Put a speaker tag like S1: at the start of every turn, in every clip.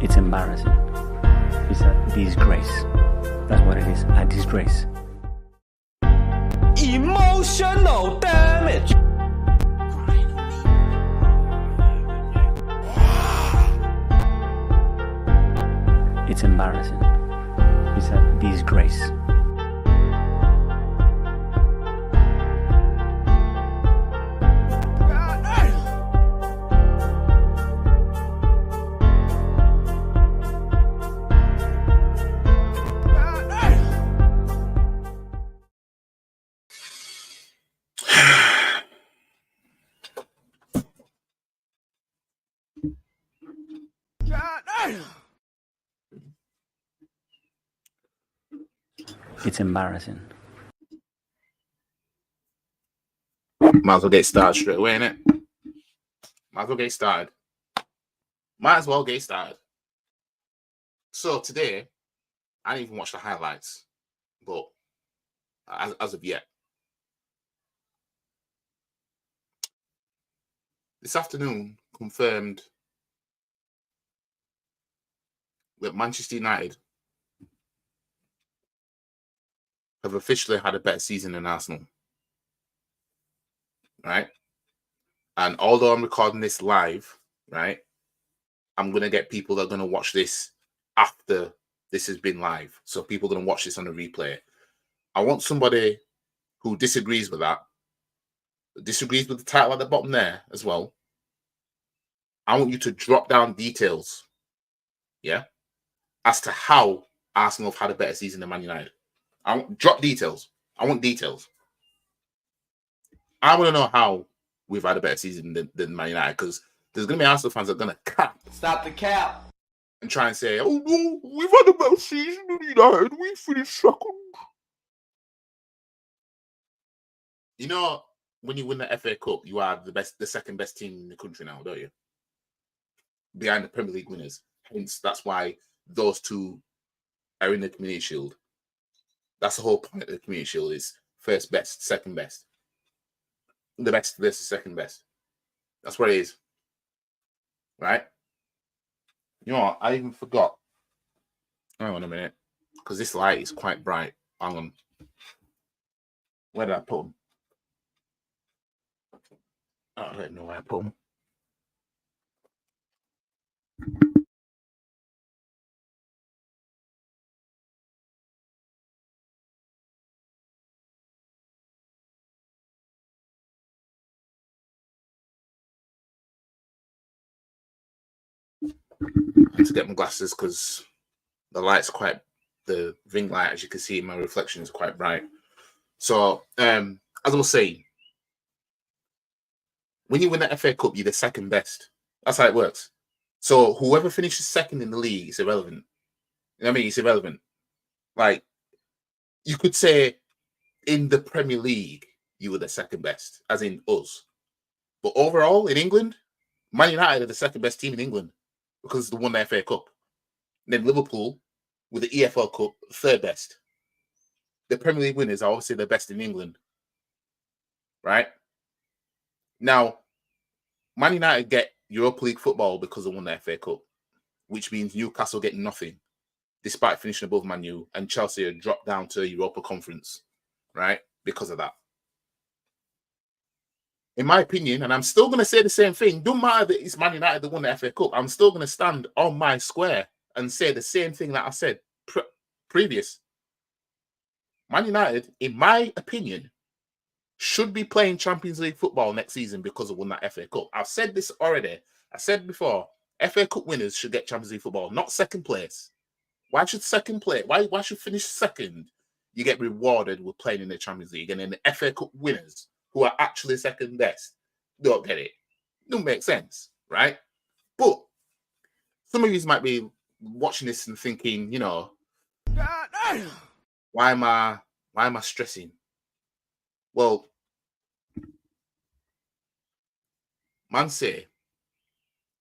S1: It's embarrassing. It's a disgrace. That's what it is, a disgrace.
S2: Emotional damage.
S1: It's embarrassing. It's a disgrace. It's embarrassing.
S3: Might as well get started straight away, innit? Might as well get started. So today, I didn't even watch the highlights, but as of yet. This afternoon confirmed that Manchester United have officially had a better season than Arsenal. Right? And although I'm recording this live, right, I'm going to get people that are going to watch this after this has been live. So people are going to watch this on the replay. I want somebody who disagrees with that, disagrees with the title at the bottom there as well. I want you to drop down details, yeah, as to how Arsenal have had a better season than Man United. Drop details. I want details. I want to know how we've had a better season than Man United, because there's going to be Arsenal fans that are going to cap.
S2: Stop the cap.
S3: And try and say, oh no, we've had a better season than United. We finished second. You know, when you win the FA Cup, you are the second best team in the country now, don't you? Behind the Premier League winners. Hence, that's why those two are in the Community Shield. That's the whole point of the Community Shield, is first best, second best. The best versus second best. That's what it is. Right? You know what? I even forgot. Hang on a minute. Because this light is quite bright. Hang on. Where did I put them? I don't know where I put them. I had to get my glasses because the light's the ring light, as you can see, my reflection is quite bright. So, as I was saying, when you win the FA Cup, you're the second best. That's how it works. So whoever finishes second in the league is irrelevant. You know what I mean? It's irrelevant. Like, you could say in the Premier League, you were the second best, as in us. But overall, in England, Man United are the second best team in England because they won the FA Cup. And then Liverpool, with the EFL Cup, third best. The Premier League winners are obviously the best in England. Right? Now, Man United get Europa League football because they won the FA Cup, which means Newcastle get nothing, despite finishing above Man U, and Chelsea are dropped down to Europa Conference, right? Because of that. In my opinion, and I'm still going to say the same thing, don't matter that it's Man United that won the FA Cup, I'm still going to stand on my square and say the same thing that I said previous. Man United, in my opinion, should be playing Champions League football next season because they won that FA Cup. I've said this already. I said before, FA Cup winners should get Champions League football, not second place. Why should second place? Why should finish second? You get rewarded with playing in the Champions League, and then the FA Cup winners, who are actually second best, don't get it. Don't make sense, right? But some of you might be watching this and thinking, you know, why am I stressing? Well, man say,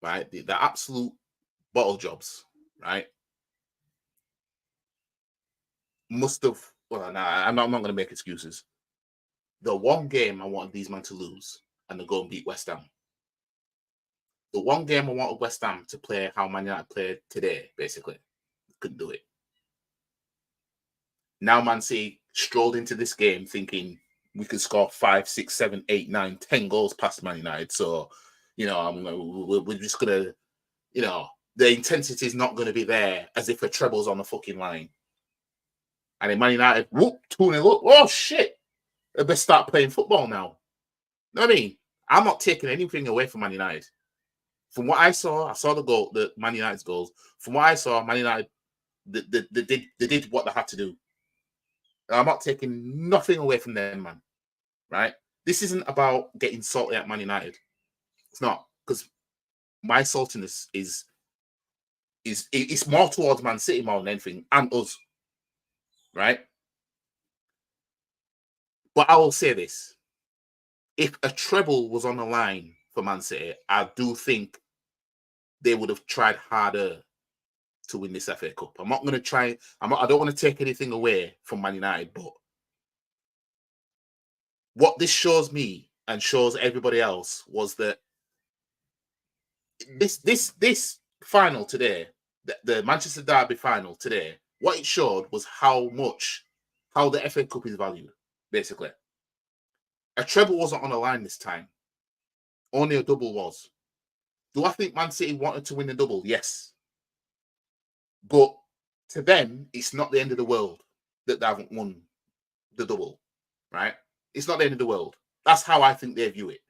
S3: right, the absolute bottle jobs, right, must have, well, nah, I'm not going to make excuses. The one game I wanted these men to lose and to go and beat West Ham. The one game I wanted West Ham to play how Man United played today, basically, couldn't do it. Now Man City strolled into this game thinking we could score 5, 6, 7, 8, 9, 10 goals past Man United. So, we're just going to, the intensity is not going to be there as if a treble's on the fucking line. And then Man United, 2-0 up. Oh, shit. They best start playing football now. You know what I mean? I'm not taking anything away from Man United. From what I saw the goal, the Man United's goals. From what I saw, Man United, they did what they had to do. And I'm not taking nothing away from them, man. Right? This isn't about getting salty at Man United. It's not, because my saltiness is it's more towards Man City more than anything, and us. Right? But I will say this. If a treble was on the line for Man City, I do think they would have tried harder to win this FA Cup. I'm not going to try. I don't want to take anything away from Man United, but what this shows me and shows everybody else was that this final today, the Manchester Derby final today, what it showed was how the FA Cup is valued, basically. A treble wasn't on the line this time. Only a double was. Do I think Man City wanted to win the double? Yes. But to them, it's not the end of the world that they haven't won the double, right? It's not the end of the world. That's how I think they view it.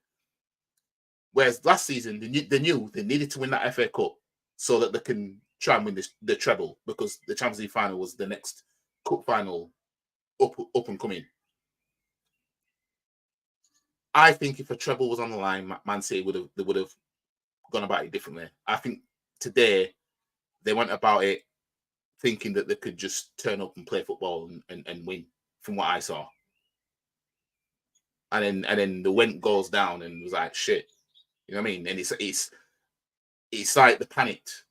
S3: Whereas last season, they knew they needed to win that FA Cup so that they can try and win the treble, because the Champions League final was the next cup final up and coming. I think if a treble was on the line, Man City would have gone about it differently. I think today they went about it thinking that they could just turn up and play football and win, from what I saw. And then the Went goes down and was like, shit. You know what I mean? And it's like they panicked.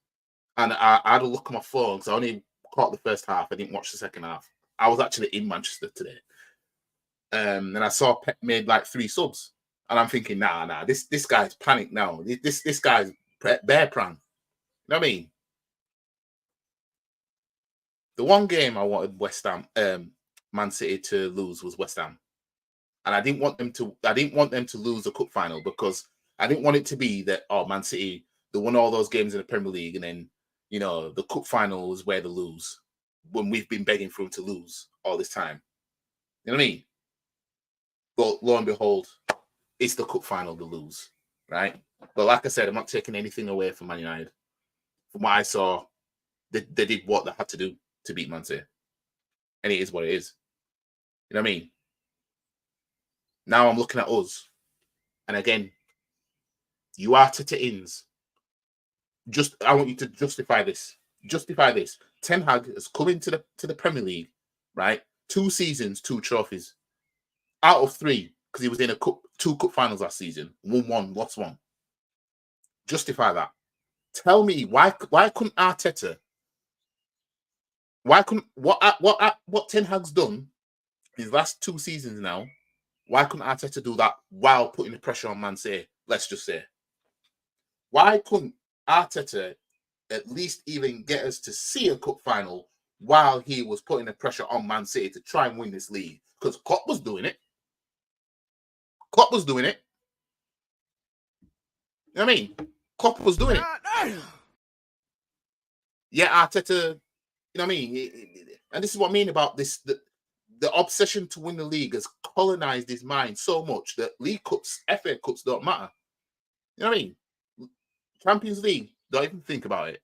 S3: And I had a look at my phone because I only caught the first half. I didn't watch the second half. I was actually in Manchester today. And I saw Pep made like 3 subs. And I'm thinking, nah, this guy's panicked now. This guy's bear pran. You know what I mean? The one game I wanted West Ham, Man City to lose was West Ham. And I didn't want them to lose the cup final, because I didn't want it to be that, Man City, they won all those games in the Premier League, and then, the cup final was where they lose, when we've been begging for them to lose all this time. You know what I mean? But lo and behold, it's the cup final to lose, right? But like I said, I'm not taking anything away from Man United. From what I saw, they did what they had to do to beat Man City. And it is what it is. You know what I mean? Now I'm looking at us. And again, you Arteta-ins. I want you to justify this. Justify this. Ten Hag has come into the Premier League, right? 2 seasons, 2 trophies. Out of 3, because he was in 2 cup finals last season. Won 1, lost 1. Justify that. Tell me why couldn't Arteta? Why couldn't what Ten Hag's done his last 2 seasons now? Why couldn't Arteta do that while putting the pressure on Man City? Let's just say, why couldn't Arteta at least even get us to see a cup final while he was putting the pressure on Man City to try and win this league? Because Klopp was doing it. Klopp was doing it. You know what I mean? Klopp was doing it. Yeah, Arteta, you know what I mean? And this is what I mean about this. The obsession to win the league has colonized his mind so much that League Cups, FA Cups don't matter. You know what I mean? Champions League, don't even think about it.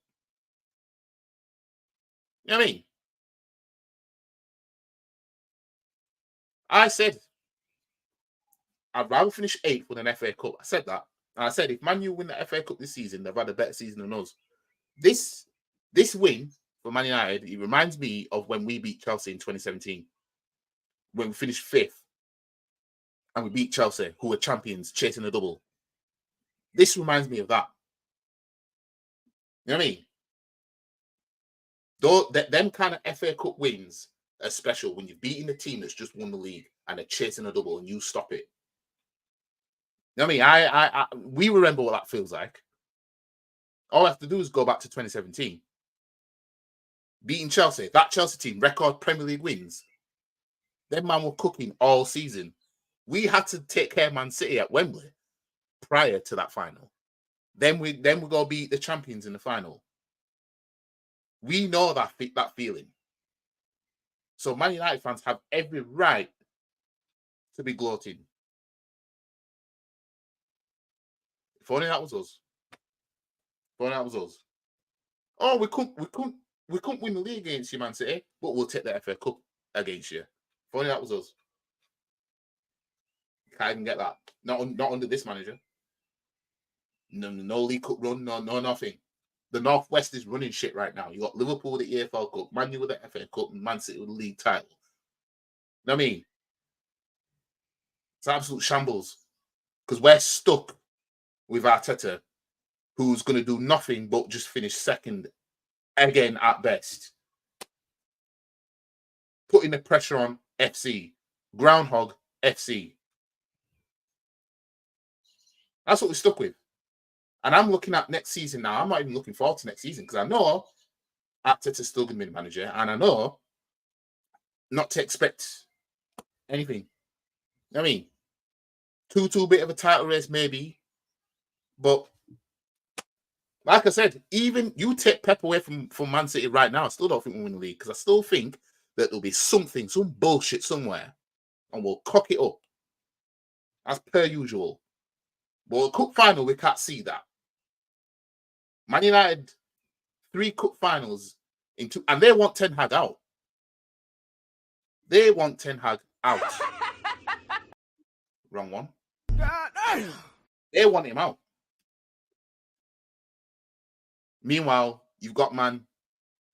S3: You know what I mean? I said, I'd rather finish 8th with an FA Cup. I said that. And I said, if Man U win the FA Cup this season, they've had a better season than us. This win for Man United, it reminds me of when we beat Chelsea in 2017. When we finished 5th and we beat Chelsea, who were champions, chasing a double. This reminds me of that. You know what I mean? Though them kind of FA Cup wins are special when you've beaten the team that's just won the league and they're chasing a double and you stop it. You know what I mean? We remember what that feels like. All I have to do is go back to 2017. Beating Chelsea, that Chelsea team, record Premier League wins. Them man were cooking all season. We had to take care of Man City at Wembley prior to that final. Then we go beat the champions in the final. We know that feeling. So Man United fans have every right to be gloating. If only that was us. If only that was us. Oh, we couldn't win the league against you, Man City, but we'll take the FA Cup against you. If only that was us. Can't even get that. Not under this manager. No League Cup run, no nothing. The Northwest is running shit right now. You got Liverpool with the EFL Cup, Man U with the FA Cup, and Man City with the league title. You know what I mean? It's absolute shambles. Because we're stuck with Arteta, who's going to do nothing but just finish second again at best. Putting the pressure on FC. Groundhog FC. That's what we're stuck with. And I'm looking at next season now. I'm not even looking forward to next season because I know Arteta's still going to be the manager. And I know not to expect anything. I mean, 2-2 bit of a title race maybe. But like I said, even you take Pep away from Man City right now, I still don't think we'll win the league because I still think that there'll be something, some bullshit somewhere, and we'll cock it up as per usual. But a cup final, we can't see that. Man United, 3 cup finals in 2, and they want Ten Hag out. They want Ten Hag out. Wrong one. They want him out. Meanwhile, you've got man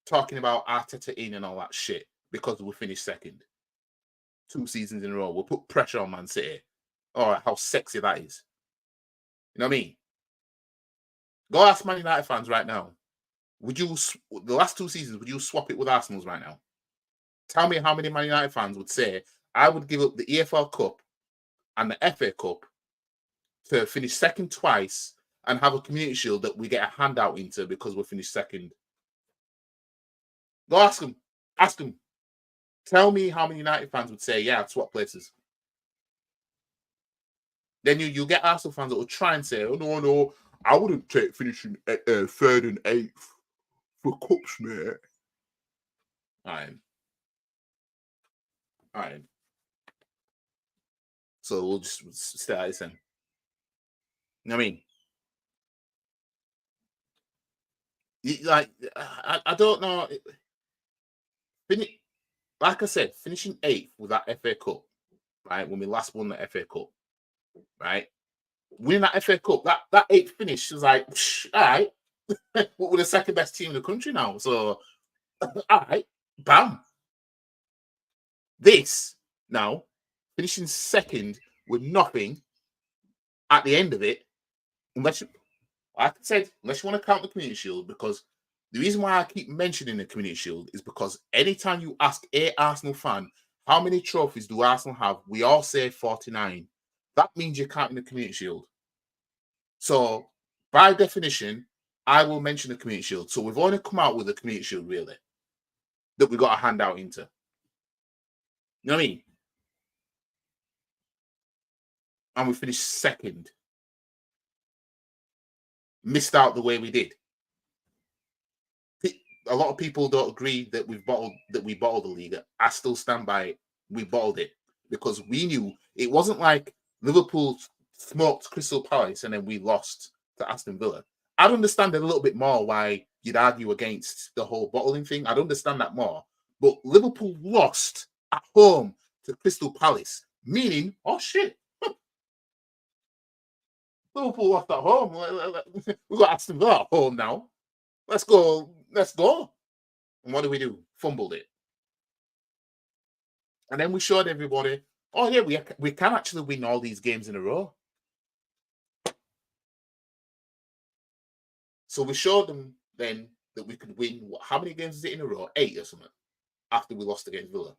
S3: talking about Arteta in and all that shit because we finished second. 2 seasons in a row. We'll put pressure on Man City. All right, how sexy that is. You know what I mean? Go ask Man United fans right now. Would you, the last 2 seasons, would you swap it with Arsenal's right now? Tell me how many Man United fans would say, I would give up the EFL Cup and the FA Cup to finish second twice and have a Community Shield that we get a handout into because we finished second. Go ask them. Ask them. Tell me how many United fans would say, yeah, I'd swap places. Then you'll get Arsenal fans that will try and say, oh, no, I wouldn't take finishing 3rd and 8th for cups, mate. All right. So we'll just stay at this then. You know what I mean? Like, I don't know. Like I said, finishing 8th with that FA Cup, right? When we last won the FA Cup, right? Winning that FA Cup, that 8th finish was like, all right, we're the second best team in the country now. So, all right, bam. This now, finishing second with nothing at the end of it, unless you, like I said, unless you want to count the Community Shield, because the reason why I keep mentioning the Community Shield is because anytime you ask a Arsenal fan, how many trophies do Arsenal have? We all say 49. That means you're counting the Community Shield. So, by definition, I will mention the Community Shield. So, we've only come out with the Community Shield, really, that we got a handout into. You know what I mean? And we finished second. Missed out the way we did. A lot of people don't agree that we bottled the league. I still stand by it. We bottled it because we knew it wasn't like Liverpool smoked Crystal Palace and then we lost to Aston Villa. I'd understand a little bit more why you'd argue against the whole bottling thing. I'd understand that more. But Liverpool lost at home to Crystal Palace, meaning, oh shit, Liverpool lost at home. We've got Aston Villa at home now. Let's go. And what do? Fumbled it. And then we showed everybody, oh yeah, we can actually win all these games in a row. So we showed them then that we could win, how many games is it in a row? 8 or something, after we lost against Villa.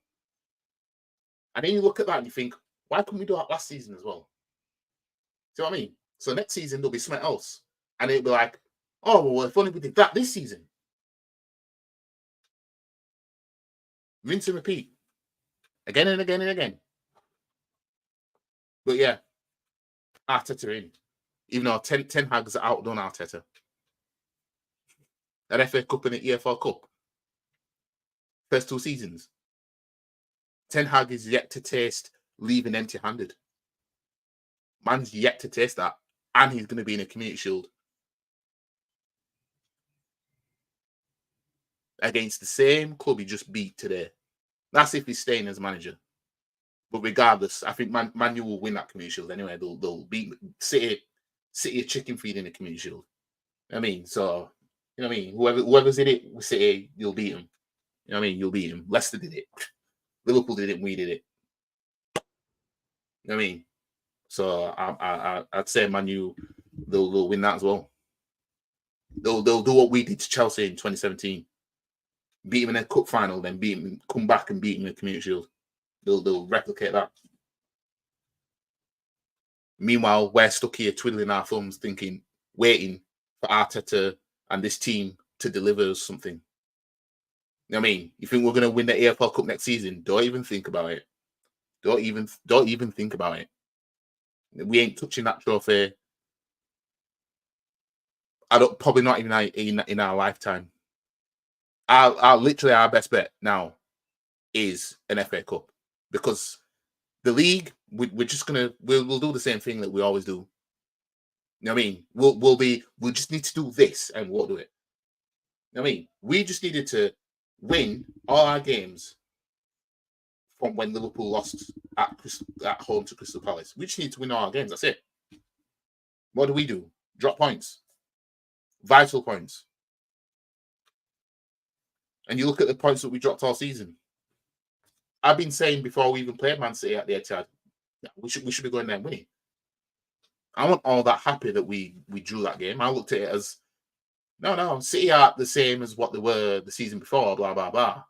S3: And then you look at that and you think, why couldn't we do that last season as well? See what I mean? So next season, there'll be something else. And it'll be like, Oh, well, if only we did that this season. Rinse and repeat. Again and again and again. But yeah, Arteta in. Even though Ten Hag's outdone Arteta. An FA Cup and an EFL Cup. First 2 seasons. Ten Hag is yet to taste leaving empty-handed. Man's yet to taste that. And he's going to be in a Community Shield. Against the same club he just beat today. That's if he's staying as manager. But regardless, I think Man U will win that Community Shield anyway. They'll beat City a chicken feed in the Community Shield. I mean, so, you know what I mean? Whoever's in it with City, you'll beat them. You know what I mean? You'll beat them. Leicester did it. Liverpool did it, we did it. You know what I mean? So I'd say Man U, they'll win that as well. They'll do what we did to Chelsea in 2017. Beat them in a cup final, then beat them, come back and beat them in the Community Shield. They'll replicate that. Meanwhile, we're stuck here twiddling our thumbs, waiting for Arteta and this team to deliver us something. You know what I mean? You think we're going to win the AFL Cup next season? Don't even think about it. Don't even think about it. We ain't touching that trophy. Probably not even in our lifetime. Literally our best bet now is an FA Cup, because the league we're just we'll do the same thing that we always do. You know what I mean? We'll just need to do this and we'll do it. You know what I mean? We just needed to win all our games from when Liverpool lost at home to Crystal Palace. We just need to win all our games. That's it. What do? Drop points. Vital points. And you look at the points that we dropped all season. I've been saying before we even played Man City at the Etihad, we should be going there and winning. I wasn't all that happy that we drew that game. I looked at it as, no, City aren't the same as what they were the season before, blah, blah, blah.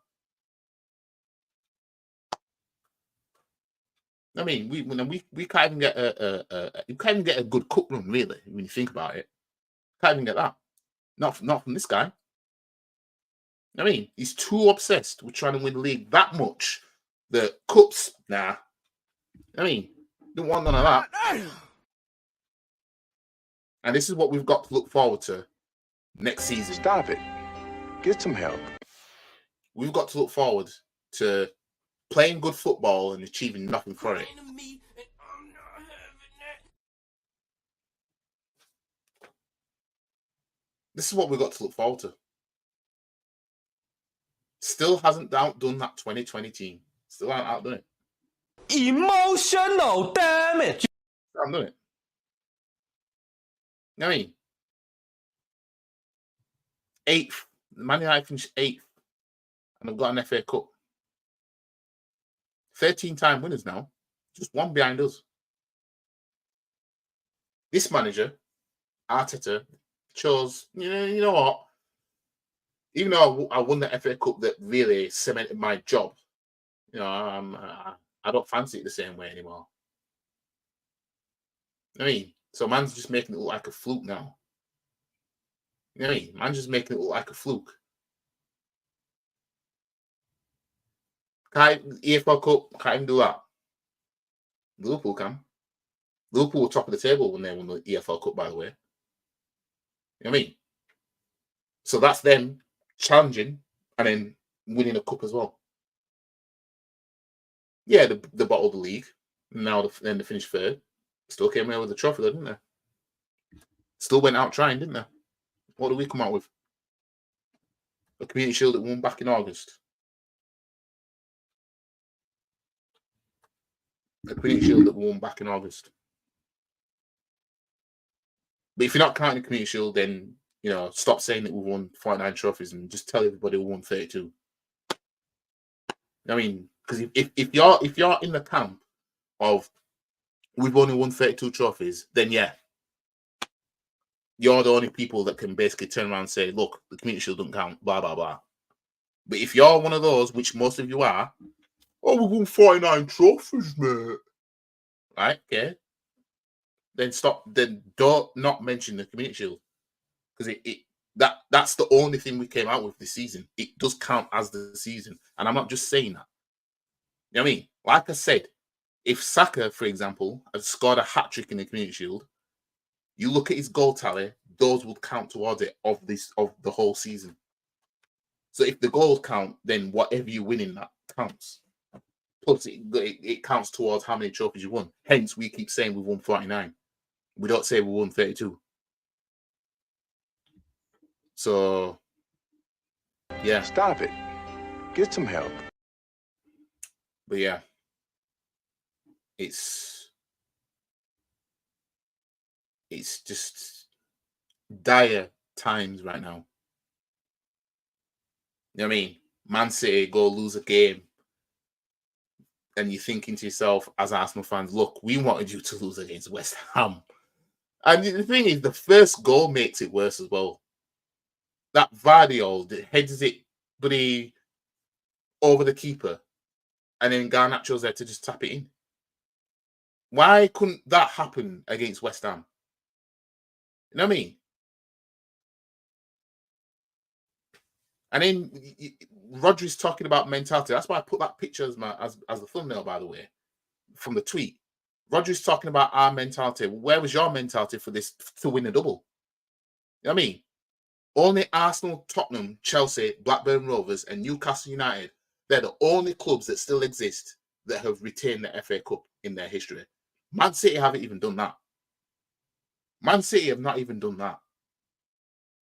S3: I mean, we can't even get a good cup run, really, when you think about it. Can't even get that. Not from this guy. I mean, he's too obsessed with trying to win the league that much. The cups, nah. I mean, don't want none of that. And this is what we've got to look forward to next season.
S4: Stop it. Get some help.
S3: We've got to look forward to playing good football and achieving nothing for it. This is what we've got to look forward to. Still hasn't outdone that 2020 team. Still haven't outdone it.
S2: Emotional damage.
S3: I'm doing it. I mean, 8th. Man United finished 8th. And I've got an FA Cup. 13-time winners now. Just one behind us. This manager, Arteta, chose, you know what? Even though I won the FA Cup that really cemented my job, I don't fancy it the same way anymore. I mean, so man's just making it look like a fluke now. You know what I mean? Man's just making it look like a fluke. EFL Cup, can't even do that. Liverpool can. Liverpool were top of the table when they won the EFL Cup, by the way. You know what I mean? So that's them challenging and then winning a cup as well. Yeah, they bottled the league. Now then they finished 3rd. Still came away with the trophy, though, didn't they? Still went out trying, didn't they? What did we come out with? A Community Shield that won back in August. A Community Shield that won back in August. But if you're not counting the Community Shield, then, stop saying that we won 49 trophies and just tell everybody we won 32. I mean, because if you're in the camp of we've only won 32 trophies, then yeah, you're the only people that can basically turn around and say, look, the Community Shield don't count, blah, blah, blah. But if you're one of those, which most of you are, we won 49 trophies, mate. Right, okay. Then don't not mention the Community Shield. Because That's the only thing we came out with this season. It does count as the season. And I'm not just saying that. You know what I mean? Like I said, if Saka, for example, had scored a hat-trick in the Community Shield, you look at his goal tally, those will count towards it of the whole season. So if the goals count, then whatever you win in that counts. Plus, it counts towards how many trophies you won. Hence, we keep saying we won 49. We don't say we won 32. So, yeah.
S4: Stop it. Get some help.
S3: But yeah, it's just dire times right now. You know what I mean? Man City go lose a game, and you're thinking to yourself, as Arsenal fans, look, we wanted you to lose against West Ham. And the thing is, the first goal makes it worse as well. That Vardy that heads it, buddy, over the keeper, and then Garnacho's there to just tap it in. Why couldn't that happen against West Ham? You know what I mean? And then Rodri's talking about mentality. That's why I put that picture as the thumbnail, by the way, from the tweet. Rodri's talking about our mentality. Where was your mentality for this to win a double? You know what I mean? Only Arsenal, Tottenham, Chelsea, Blackburn Rovers, and Newcastle United, they're the only clubs that still exist that have retained the FA Cup in their history. Man City haven't even done that. Man City have not even done that.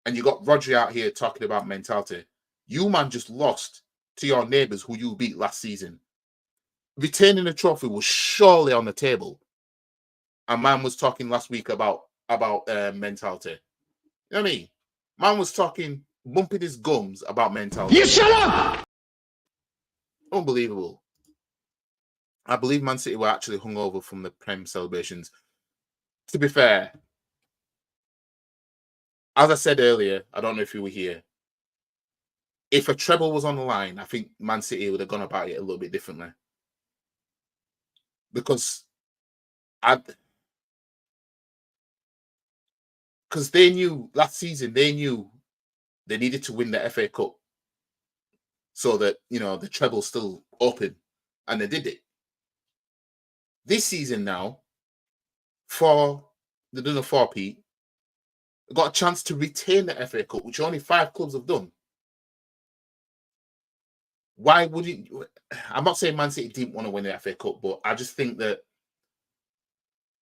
S3: And you got Rodri out here talking about mentality. You, man, just lost to your neighbours who you beat last season. Retaining a trophy was surely on the table. And man was talking last week about mentality. You know what I mean? Man was talking, bumping his gums about mentality.
S2: You shut up!
S3: Unbelievable. I believe Man City were actually hungover from the Prem celebrations. To be fair, as I said earlier, I don't know if you were here, if a treble was on the line, I think Man City would have gone about it a little bit differently. Because they knew last season, they knew they needed to win the FA Cup so that, you know, the treble's still open, and they did it. This season now, they've done a 4-peat, got a chance to retain the FA Cup, which only 5 clubs have done. Why wouldn't you? I'm not saying Man City didn't want to win the FA Cup, but I just think that,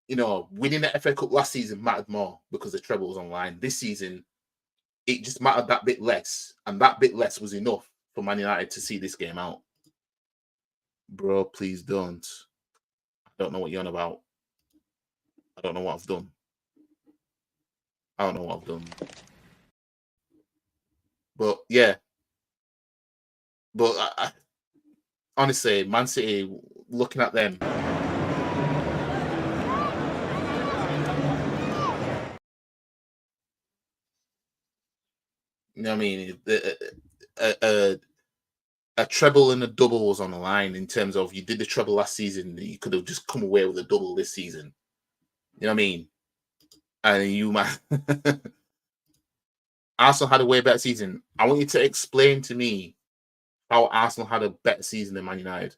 S3: you know, winning the FA Cup last season mattered more because the treble was online. This season, it just mattered that bit less, and that bit less was enough for Man United to see this game out. Bro, please don't. I don't know what you're on about. I don't know what I've done. I don't know what I've done. But yeah. But I honestly, Man City, looking at them, you know what I mean? A treble and a double was on the line in terms of you did the treble last season, you could have just come away with a double this season. You know what I mean? And you might Arsenal had a way better season. I want you to explain to me how Arsenal had a better season than Man United.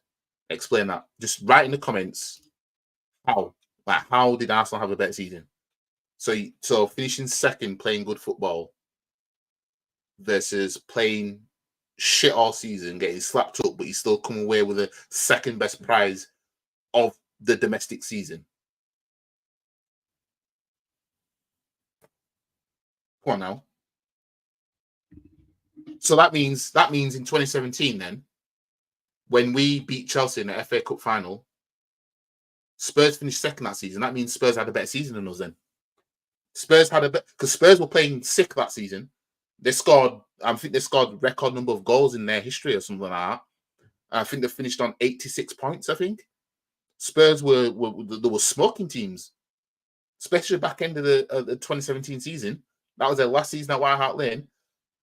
S3: Explain that. Just write in the comments how. Like, how did Arsenal have a better season? So finishing second, playing good football, versus playing shit all season, getting slapped up, but you still come away with a second best prize of the domestic season. Come on now. So that means in 2017 then, when we beat Chelsea in the FA Cup final, Spurs finished second that season. That means Spurs had a better season than us then. Spurs had because Spurs were playing sick that season. They scored, I think they scored record number of goals in their history or something like that. I think they finished on 86 points, I think. Spurs were smoking teams, especially back end of the 2017 season. That was their last season at White Hart Lane.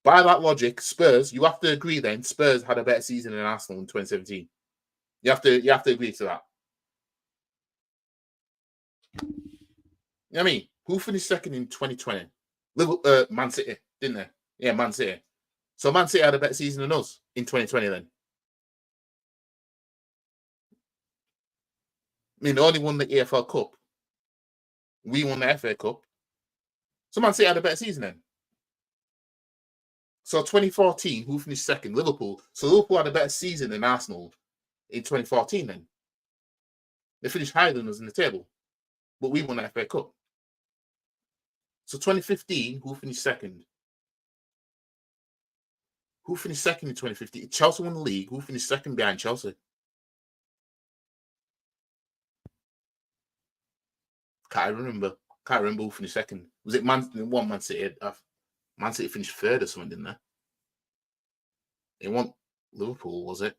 S3: By that logic, Spurs, you have to agree then, Spurs had a better season than Arsenal in 2017. You have to agree to that. You know what I mean? Who finished second in 2020? Man City. didn't they? Yeah, Man City. So Man City had a better season than us in 2020 then. I mean, they only won the EFL Cup. We won the FA Cup. So Man City had a better season then. So 2014, who finished second? Liverpool. So Liverpool had a better season than Arsenal in 2014 then. They finished higher than us in the table. But we won the FA Cup. So 2015, who finished second? Who finished second in 2015? Chelsea won the league. Who finished second behind Chelsea? Can't remember who finished second. Was it Man City? Man City finished third or something, didn't they? It wasn't Liverpool, was it?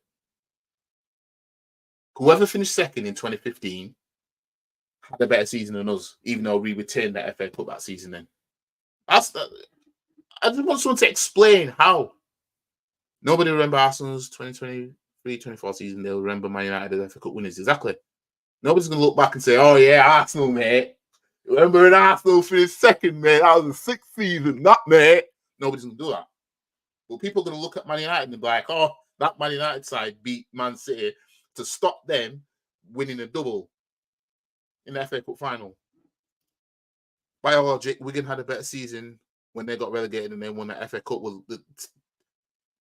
S3: Whoever finished second in 2015 had a better season than us, even though we retained that FA Cup that season then. I just want someone to explain how. Nobody remember Arsenal's 2023-24 season. They'll remember Man United as FA Cup winners. Exactly. Nobody's going to look back and say, oh, yeah, Arsenal, mate. Remember when Arsenal finished second, mate? That was the 6th season, that, mate. Nobody's going to do that. But people are going to look at Man United and be like, oh, that Man United side beat Man City to stop them winning a double in the FA Cup final. By logic, Wigan had a better season when they got relegated and they won the FA Cup. Well,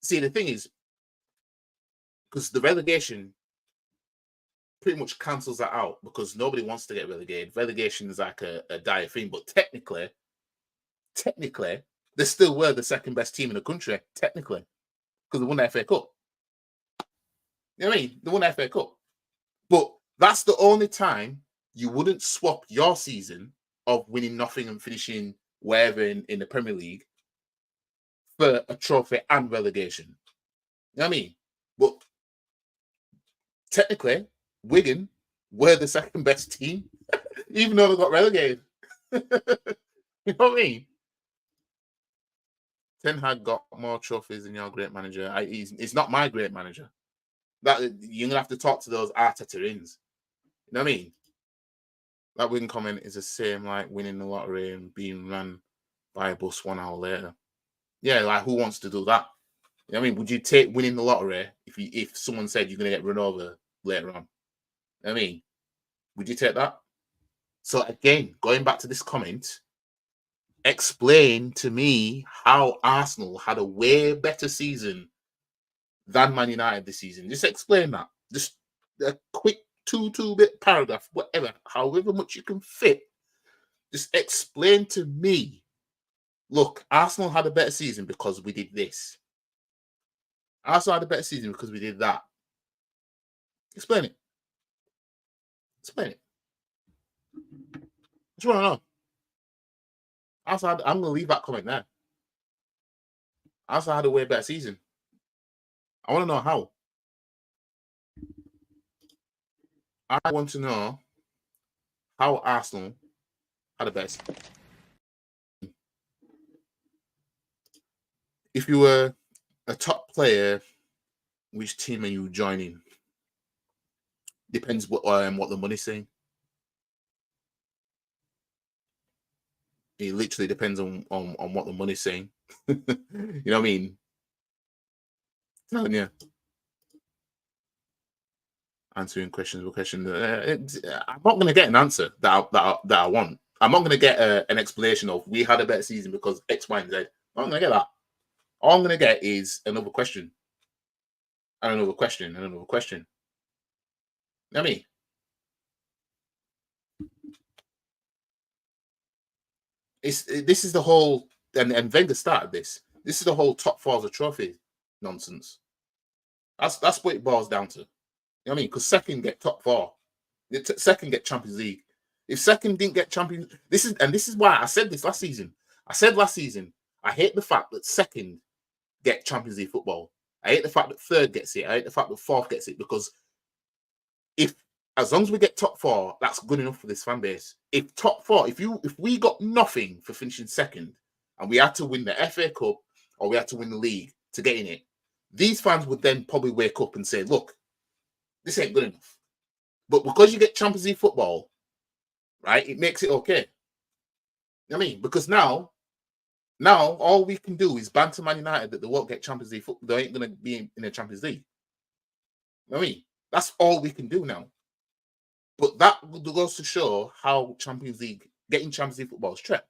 S3: see, the thing is, because the relegation pretty much cancels that out because nobody wants to get relegated. Relegation is like a dire thing, but technically, they still were the second best team in the country, technically, because they won the FA Cup. You know what I mean? They won the FA Cup. But that's the only time you wouldn't swap your season of winning nothing and finishing wherever in the Premier League for a trophy and relegation. You know what I mean? But technically, Wigan were the second best team, even though they got relegated. You know what I mean? Ten Hag got more trophies than your great manager. He's not my great manager. That you're gonna have to talk to those Arteta-ins. You know what I mean? That Wigan comment is the same like winning the lottery and being run by a bus 1 hour later. Yeah, like who wants to do that? You know what I mean? Would you take winning the lottery if someone said you're gonna get run over later on? You know what I mean, would you take that? So again, going back to this comment, explain to me how Arsenal had a way better season than Man United this season. Just explain that. Just a quick two-bit paragraph, whatever, however much you can fit. Just explain to me, look, Arsenal had a better season because we did this. Arsenal had a better season because we did that. Explain it. Explain it. I just want to know. Arsenal I'm going to leave that comment there. Arsenal had a way better season. I want to know how. I want to know how Arsenal had a better season. If you were a top player, which team are you joining? Depends what the money's saying. It literally depends on what the money's saying. You know what I mean? Telling you. Answering questions with questions. I'm not going to get an answer that I want. I'm not going to get an explanation of we had a better season because X, Y, and Z. I'm not going to get that. All I'm going to get is another question. And another question. And another question. You know what I mean? This is the whole, and Wenger started this. This is the whole top four of a trophy nonsense. That's what it boils down to. You know what I mean? Because second get top four. Second get Champions League. If second didn't get Champions, this is why I said this last season. I said last season, I hate the fact that second get Champions League football. I hate the fact that third gets it. I hate the fact that fourth gets it because as long as we get top four, that's good enough for this fan base. If top four, if we got nothing for finishing second and we had to win the FA Cup or we had to win the league to get in it, these fans would then probably wake up and say, look, this ain't good enough. But because you get Champions League football, right, it makes it okay. You know what I mean? Because now Now, all we can do is banter Man United that they won't get Champions League football. They ain't going to be in the Champions League. I mean, that's all we can do now. But that goes to show how getting Champions League football is threat.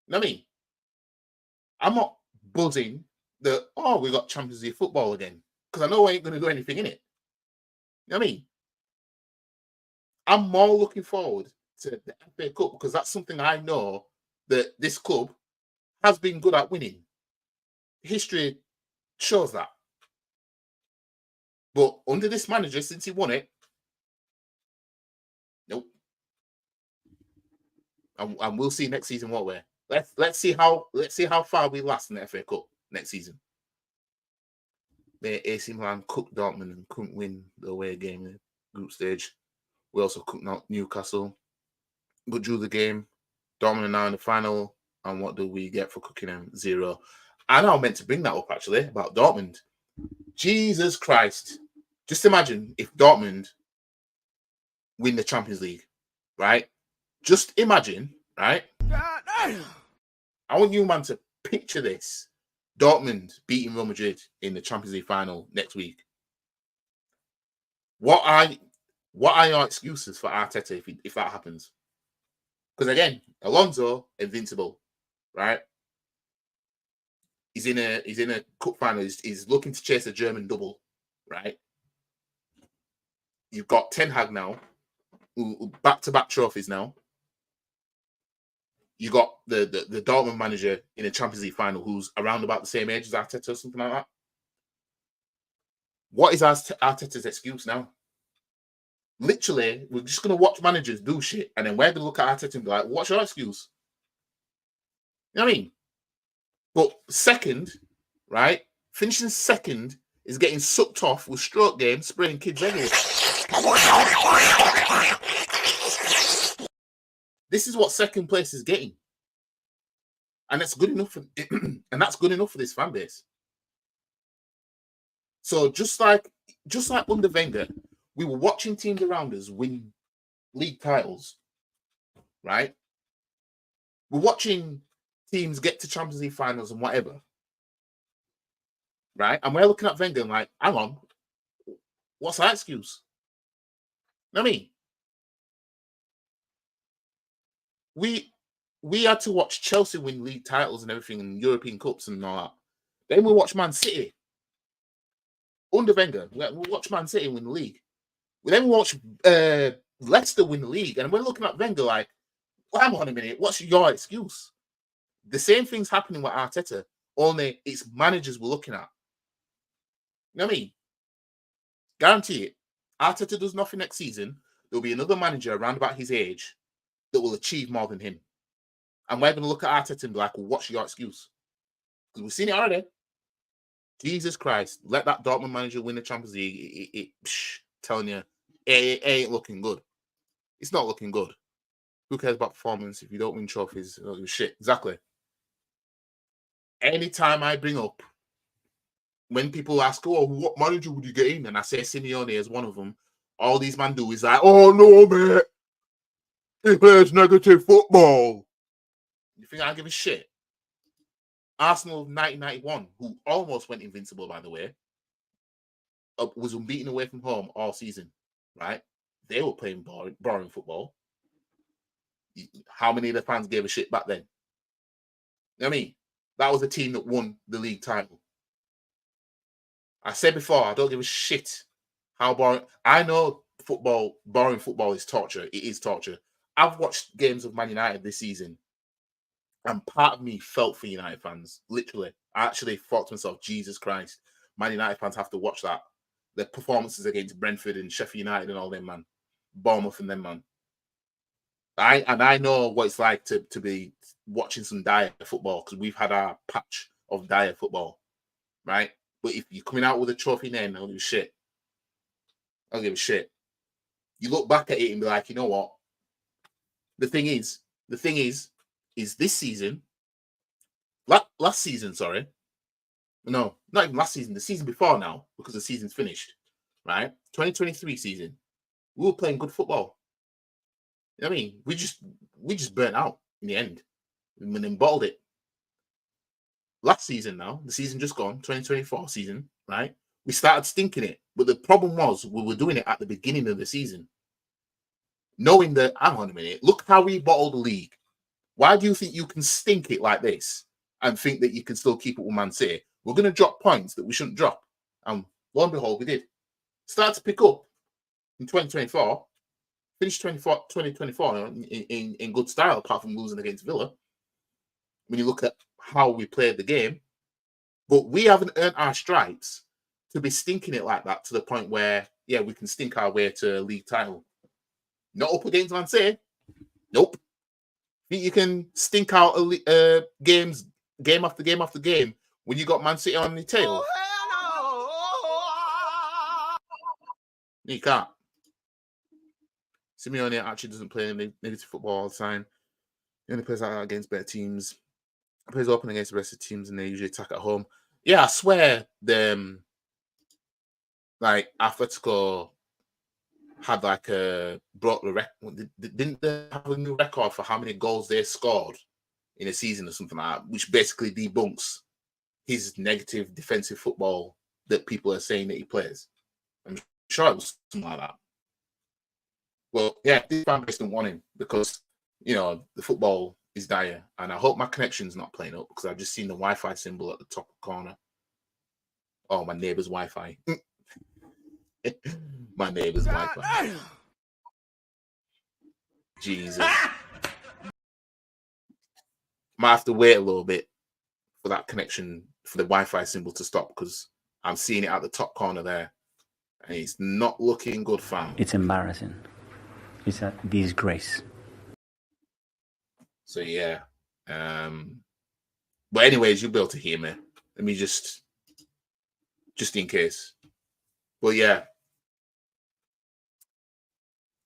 S3: You know what I mean? I'm not buzzing that, we got Champions League football again, because I know I ain't going to do anything in it. You know what I mean? I'm more looking forward to the FA Cup, because that's something I know that this club has been good at winning. History shows that. But under this manager, since he won it, nope. And we'll see next season what we're. Let's see how far we last in the FA Cup next season. AC Milan cooked Dortmund and couldn't win the away game in the group stage. We also cooked out Newcastle, but drew the game. Dortmund are now in the final, and what do we get for cooking them? 0. I now meant to bring that up actually about Dortmund. Jesus Christ! Just imagine if Dortmund win the Champions League, right? Just imagine, right? I want you, man, to picture this. Dortmund beating Real Madrid in the Champions League final next week. What are your excuses for Arteta if that happens? Because again, Alonso, invincible, right? He's in a cup final. He's looking to chase a German double, right? You've got Ten Hag now, who back-to-back trophies now. You got the Dortmund manager in a Champions League final who's around about the same age as Arteta or something like that. What is Arteta's excuse now? Literally, we're just going to watch managers do shit, and then we're going to look at Arteta and be like, what's your excuse? You know what I mean? But second, right? Finishing second is getting sucked off with stroke games, spraying kids everywhere. This is what second place is getting. And that's good enough for this fan base. So just like under Wenger, we were watching teams around us win league titles, right? We're watching teams get to Champions League finals and whatever, right? And we're looking at Wenger and like, hang on, what's that excuse? You know what I mean? We had to watch Chelsea win league titles and everything and European Cups and all that. Then we watch Man City under Wenger. We watch Man City win the league. Then we watch Leicester win the league. And we're looking at Wenger like, well, hang on a minute, what's your excuse? The same thing's happening with Arteta, only it's managers we're looking at. You know what I mean? Guarantee it. Arteta does nothing next season, there'll be another manager around about his age that will achieve more than him. And we're going to look at Arteta and be like, well, what's your excuse? Because we've seen it already. Jesus Christ, let that Dortmund manager win the Champions League. Telling you, it ain't looking good. It's not looking good. Who cares about performance if you don't win trophies? Shit, exactly. Anytime I bring up, when people ask, oh, what manager would you get in? And I say Simeone as one of them, all these men do is like, oh, no, mate. He plays negative football. You think I give a shit? Arsenal of 1991, who almost went invincible, by the way, was unbeaten away from home all season, right? They were playing boring football. How many of the fans gave a shit back then? You know what I mean? That was a team that won the league title. I said before, I don't give a shit how boring. I know boring football is torture. It is torture. I've watched games of Man United this season, and part of me felt for United fans. Literally, I actually thought to myself, Jesus Christ, Man United fans have to watch that. The performances against Brentford and Sheffield United and all them, man. Bournemouth and them, man. I know what it's like to be watching some dire football, because we've had our patch of dire football, right? But if you're coming out with a trophy name, I don't give a shit. I don't give a shit. You look back at it and be like, you know what? The thing is this season, last season, sorry. No, not even last season, the season before now, because the season's finished, right? 2023 season, we were playing good football. You know what I mean? We just burnt out in the end and then bottled it. last season now, the season just gone, 2024 season, right? We started stinking it. But the problem was we were doing it at the beginning of the season. Knowing that, hang on a minute, look how we bottled the league. Why do you think you can stink it like this and think that you can still keep it with Man City? We're going to drop points that we shouldn't drop. And lo and behold, we did. Start to pick up in 2024. Finished 2024 in good style, apart from losing against Villa. When you look at how we played the game. But we haven't earned our stripes to be stinking it like that to the point where, yeah, we can stink our way to a league title. Not up against Man City. Nope. You can stink out games, game after game after game when you got Man City on the tail. You can't. Simeone actually doesn't play negative football all the time. He only plays like that against better teams. He plays open against the rest of the teams, and they usually attack at home. Yeah, I swear, like Atletico had like broke the record. Didn't they have a new record for how many goals they scored in a season or something like that, which basically debunks his negative defensive football that people are saying that he plays? I'm sure it was something like that. Well, yeah, this fan base don't want him because, you know, the football is dire. And I hope my connection's not playing up because I've just seen the Wi-Fi symbol at the top corner. Oh, my neighbour's Wi-Fi. My neighbour's Wi-Fi. Jesus. Might have to wait a little bit for that connection, for the Wi-Fi symbol to stop because I'm seeing it at the top corner there. And it's not looking good, fam.
S1: It's embarrassing. It's a disgrace.
S3: So, yeah. But anyways, you'll be able to hear me. Let me just in case. But, yeah.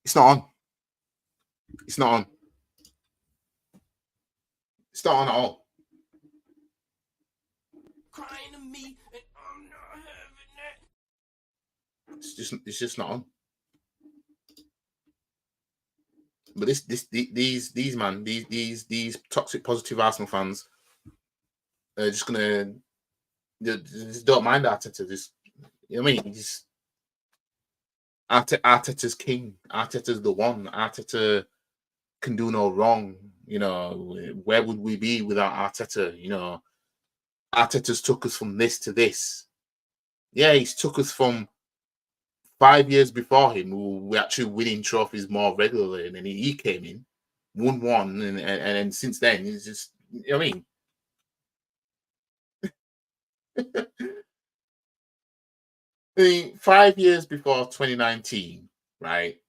S3: It's not on. It's not on. It's not on at all.
S2: Crying to me and I'm not having it.
S3: It's just not on. But these toxic positive Arsenal fans are just gonna just don't mind Arteta. Just, you know what I mean? Just Arteta's king. Arteta's the one. Arteta can do no wrong. You know, where would we be without Arteta? You know, Arteta's took us from this to this. Yeah, he's took us from 5 years before him, we actually winning trophies more regularly, and then he came in, won one, and since then he's just, you know what I mean? 5 years before 2019, right?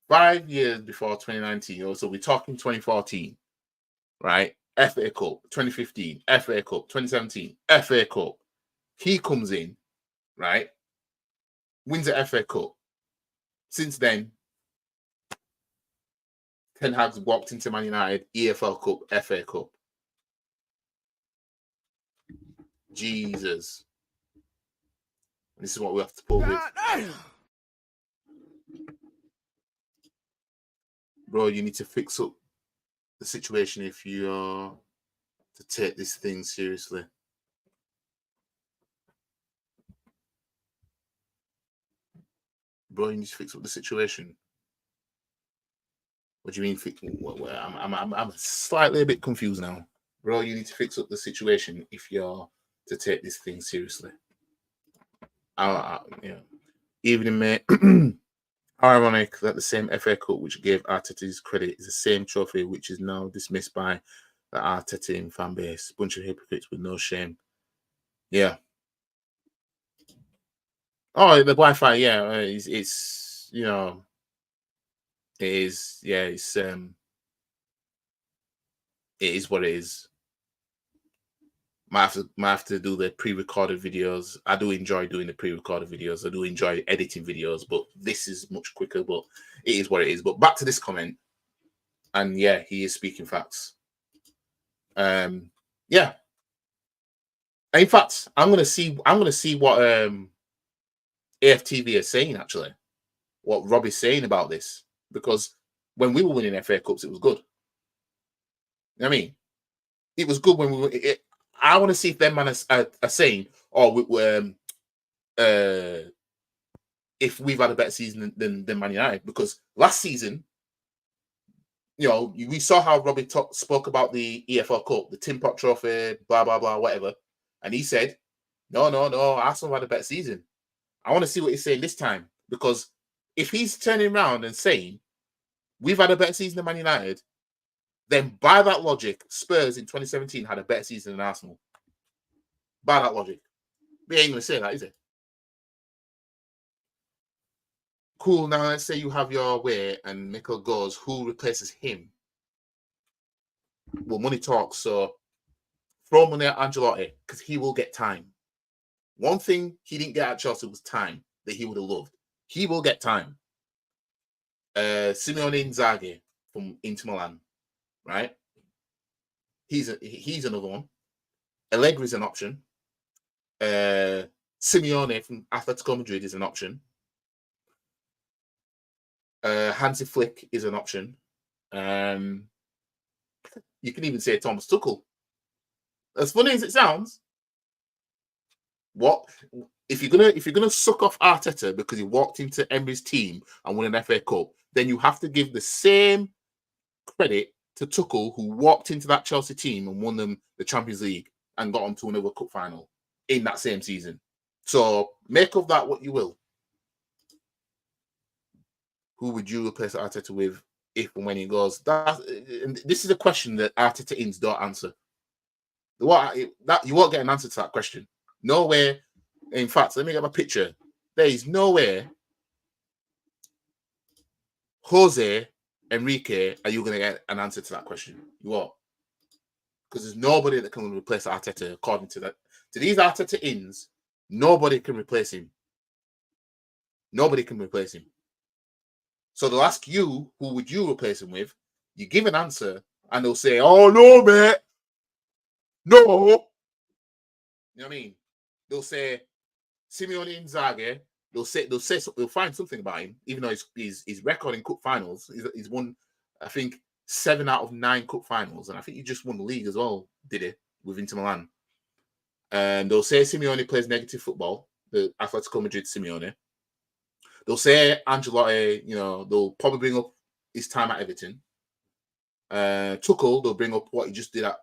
S3: 5 years before 2019, so we're talking 2014, right? FA Cup, 2015, FA Cup, 2017, FA Cup. He comes in, right? Wins the FA Cup. Since then, Ten Hag's walked into Man United, EFL Cup, FA Cup. Jesus. This is what we have to pull with. Bro, you need to fix up the situation if you are to take this thing seriously. Bro, you need to fix up the situation. What do you mean fix? I'm slightly a bit confused now. Bro, you need to fix up the situation if you're to take this thing seriously. Yeah. Evening, mate. How ironic that the same FA Cup which gave Arteta his credit is the same trophy which is now dismissed by the Arteta-in fan base. Bunch of hypocrites with no shame. Yeah. Oh, the Wi-Fi, yeah, it's you know, it is, yeah, it is what it is. Might have to do the pre-recorded videos. I do enjoy doing the pre-recorded videos. I do enjoy editing videos, but this is much quicker. But it is what it is. But back to this comment, and yeah, he is speaking facts. Yeah. In fact, I'm gonna see what AFTV is saying, actually, what Rob is saying about this, because when we were winning FA Cups, it was good. You know what I mean? It was good when we were. I want to see if them man are saying, "Oh, if we've had a better season than Man United," because last season, you know, we saw how Robbie spoke about the EFL Cup, the Tim Pot Trophy, blah blah blah, whatever, and he said, "No, Arsenal had a better season." I want to see what he's saying this time, because if he's turning around and saying we've had a better season than Man United, then by that logic, Spurs in 2017 had a better season than Arsenal. By that logic, we ain't gonna say that, is it? Cool. Now let's say you have your way and Mikel goes. Who replaces him? Well, money talks. So throw money at Ancelotti because he will get time. One thing he didn't get at Chelsea was time that he would have loved. He will get time. Simeone Inzaghi from Inter Milan, right? He's another one. Allegri is an option. Simeone from Atletico Madrid is an option. Hansi Flick is an option. You can even say Thomas Tuchel. As funny as it sounds, what if you're gonna suck off Arteta because he walked into Emery's team and won an FA Cup? Then you have to give the same credit to Tuchel, who walked into that Chelsea team and won them the Champions League and got onto another cup final in that same season. So make of that what you will. Who would you replace Arteta with if and when he goes? And this is a question that Arteta-ins don't answer. You won't get an answer to that question. Nowhere. In fact, let me get my picture. There is nowhere Jose, Enrique, are you going to get an answer to that question? You won't. Because there's nobody that can replace Arteta according to that. To these Arteta-ins, nobody can replace him. Nobody can replace him. So they'll ask you, who would you replace him with? You give an answer, and they'll say, "Oh no, mate, no." You know what I mean? They'll say Simeone Inzaghi. They'll find something about him, even though his record in cup finals. He's won, I think, 7 out of 9 cup finals, and I think he just won the league as well. Did he with Inter Milan? And they'll say Simeone plays negative football. The Atletico Madrid Simeone. They'll say Ancelotti, you know, they'll probably bring up his time at Everton. Tuchel, they'll bring up what he just did at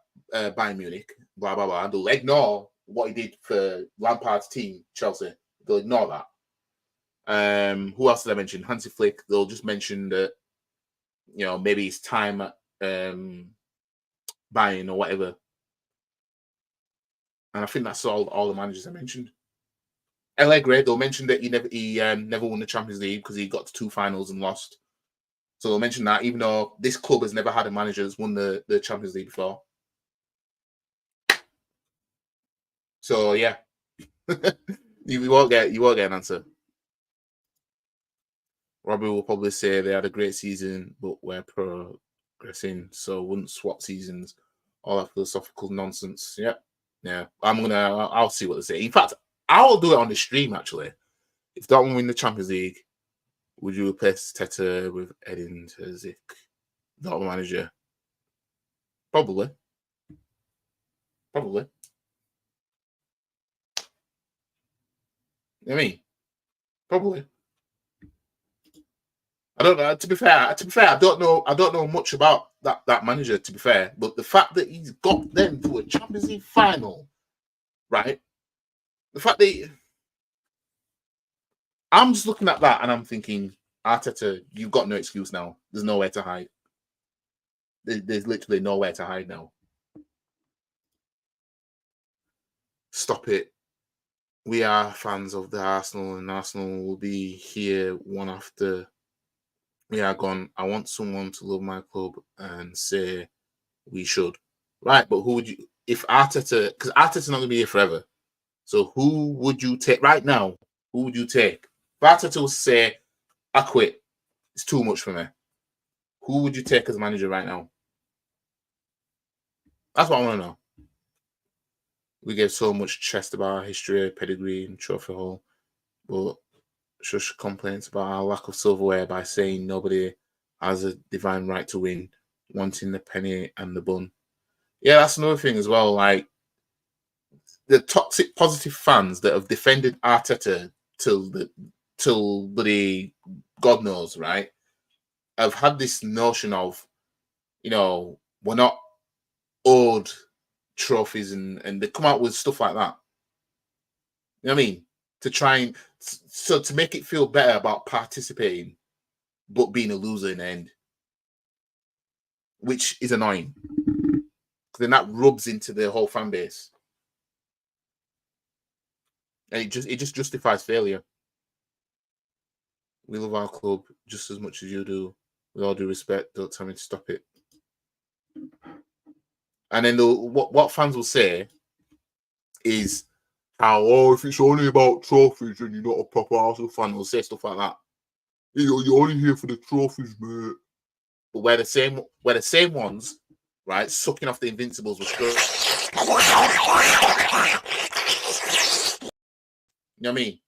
S3: Bayern Munich, blah, blah, blah. They'll ignore what he did for Lampard's team, Chelsea. They'll ignore that. Who else did I mention? Hansi Flick. They'll just mention that, you know, maybe his time at Bayern or whatever. And I think that's all the managers I mentioned. Allegri, they'll mention that he never won the Champions League because he got to 2 finals and lost. So they'll mention that, even though this club has never had a manager that's won the Champions League before. So yeah, you won't get an answer. Robbie will probably say they had a great season, but we're progressing, so wouldn't swap seasons. All that philosophical nonsense. Yeah. I'll see what they say. In fact, I'll do it on the stream, actually. If Dortmund win the Champions League, would you replace Teta with Edin Terzic, Dortmund manager? Probably. You know what I mean? Probably. I don't know. To be fair, I don't know much about that manager, to be fair. But the fact that he's got them to a Champions League final, right? The fact that I'm just looking at that and I'm thinking, Arteta, you've got no excuse now. There's nowhere to hide. There's literally nowhere to hide now. Stop it. We are fans of the Arsenal, and Arsenal will be here one after we are gone. I want someone to love my club and say we should. Right, but who would you, if Arteta, because Arteta's not going to be here forever. So who would you take right now? Who would you take? If Arteta will say, I quit, it's too much for me. Who would you take as manager right now? That's what I want to know. We get so much chest about our history, pedigree, and trophy hall, but shush complaints about our lack of silverware by saying nobody has a divine right to win, wanting the penny and the bun. Yeah, that's another thing as well. Like, the toxic positive fans that have defended Arteta till bloody God knows, right? Have had this notion of, we're not owed trophies, and they come out with stuff like that. You know what I mean? To try and to make it feel better about participating, but being a loser in the end, which is annoying. Then that rubs into the whole fan base, and it just justifies failure. We love our club just as much as you do. With all due respect, don't tell me to stop it. And then what fans will say is how, if it's only about trophies and you're not a proper Arsenal fan, they'll say stuff like that. You're only here for the trophies, mate. But we're the same ones, right? Sucking off the Invincibles with stuff. You know what I mean?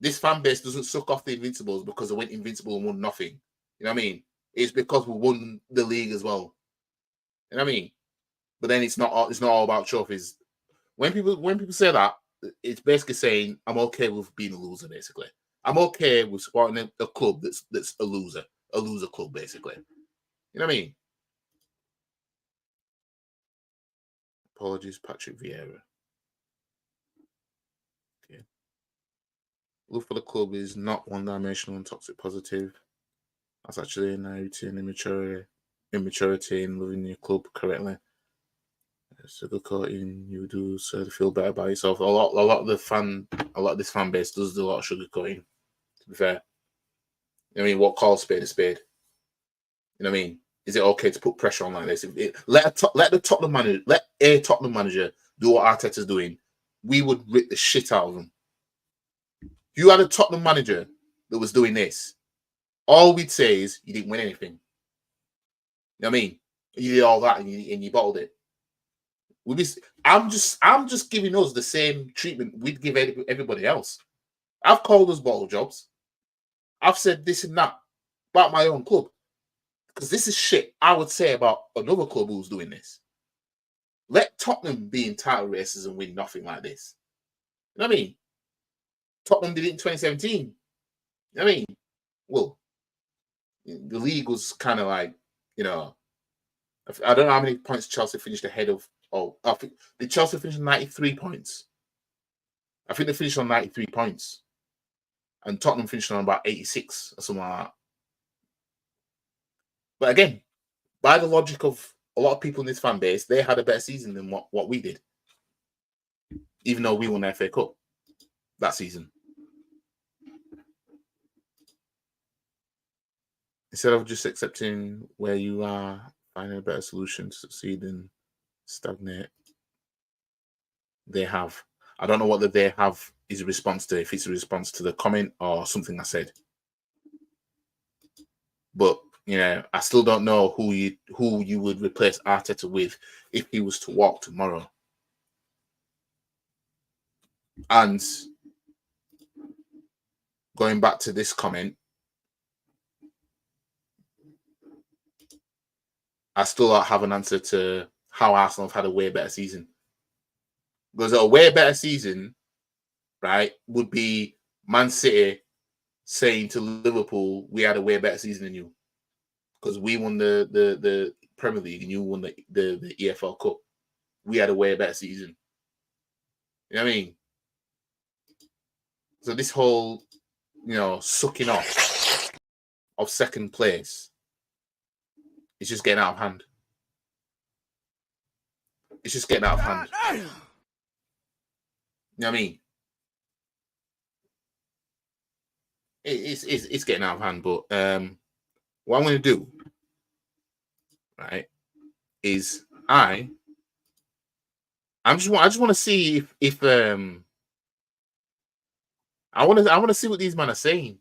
S3: This fan base doesn't suck off the Invincibles because they went invincible and won nothing. You know what I mean? It's because we won the league as well. You know what I mean? But then it's not all about trophies. When people say that, it's basically saying I'm okay with being a loser. Basically, I'm okay with supporting a club that's a loser club. Basically, you know what I mean? Apologies, Patrick Vieira. Okay. Love for the club is not one-dimensional and toxic positive. That's actually naivety and immaturity in loving your club correctly. Sugarcoating, you do so to feel better about yourself. A lot of this fan base does do a lot of sugarcoating. To be fair, I mean, what calls spade a spade? You know what I mean? Is it okay to put pressure on like this? Let the Tottenham manager do what Arteta's doing. We would rip the shit out of them. If you had a Tottenham manager that was doing this, all we'd say is you didn't win anything. You know what I mean? You did all that and you bottled it. I'm just giving us the same treatment we'd give everybody else. I've called us bottle jobs. I've said this and that about my own club. Because this is shit I would say about another club who's doing this. Let Tottenham be in title races and win nothing like this. You know what I mean? Tottenham did it in 2017. You know what I mean? Well, the league was kind of like, I don't know how many points Chelsea finished ahead of. I think did Chelsea finish on 93 points? I think they finished on 93 points. And Tottenham finished on about 86 or something like that. But again, by the logic of a lot of people in this fan base, they had a better season than what we did. Even though we won the FA Cup that season. Instead of just accepting where you are, finding a better solution to succeed and stagnate, they have. I don't know what the they have is a response to, if it's a response to the comment or something I said. But I still don't know who you would replace Arteta with if he was to walk tomorrow. And going back to this comment, I still don't have an answer to how Arsenal have had a way better season. Because a way better season, right, would be Man City saying to Liverpool, we had a way better season than you. Because we won the Premier League and you won the EFL Cup. We had a way better season. You know what I mean? So this whole, sucking off of second place is just getting out of hand. It's just getting out of hand. You know what I mean? It's getting out of hand. But what I'm going to do, right, is I just want to see if I want to see what these men are saying,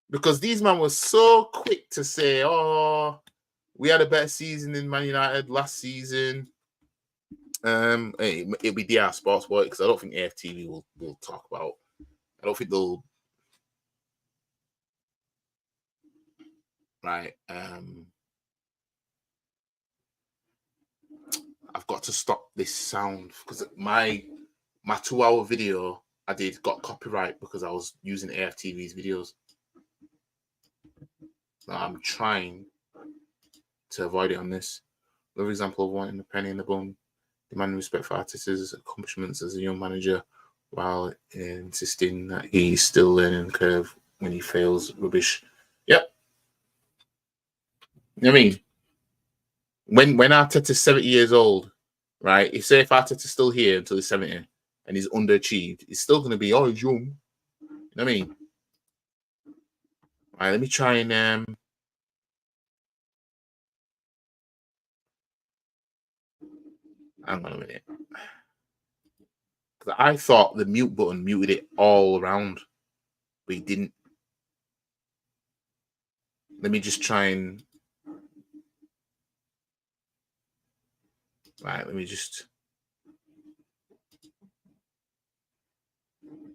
S3: because these men were so quick to say, "Oh, we had a better season than Man United last season." It'll be DR Sports Boy, because I don't think AFTV will talk about. I don't think they'll. Right. I've got to stop this sound because my 2-hour video I did got copyright because I was using AFTV's videos. So I'm trying to avoid it on this. Another example of wanting a penny in the bun, demanding respect for Arteta's accomplishments as a young manager while insisting that he's still learning the curve when he fails. Rubbish. Yep. I mean, when Arteta's 70 years old, right? If Arteta's still here until he's 70 and he's underachieved, he's still going to be, oh, he's young. You know what I mean? All right, let me try and hang on a minute. Because I thought the mute button muted it all around, but he didn't. Let me just try and... Right, let me just...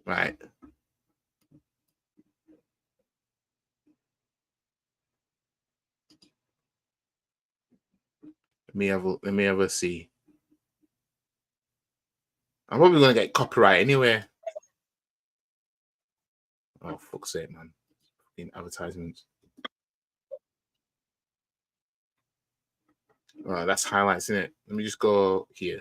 S3: Right. Let me have a see. I'm probably going to get copyright anyway. Oh, fuck's sake, man. Fucking advertisements. Oh, that's highlights, isn't it? Let me just go here.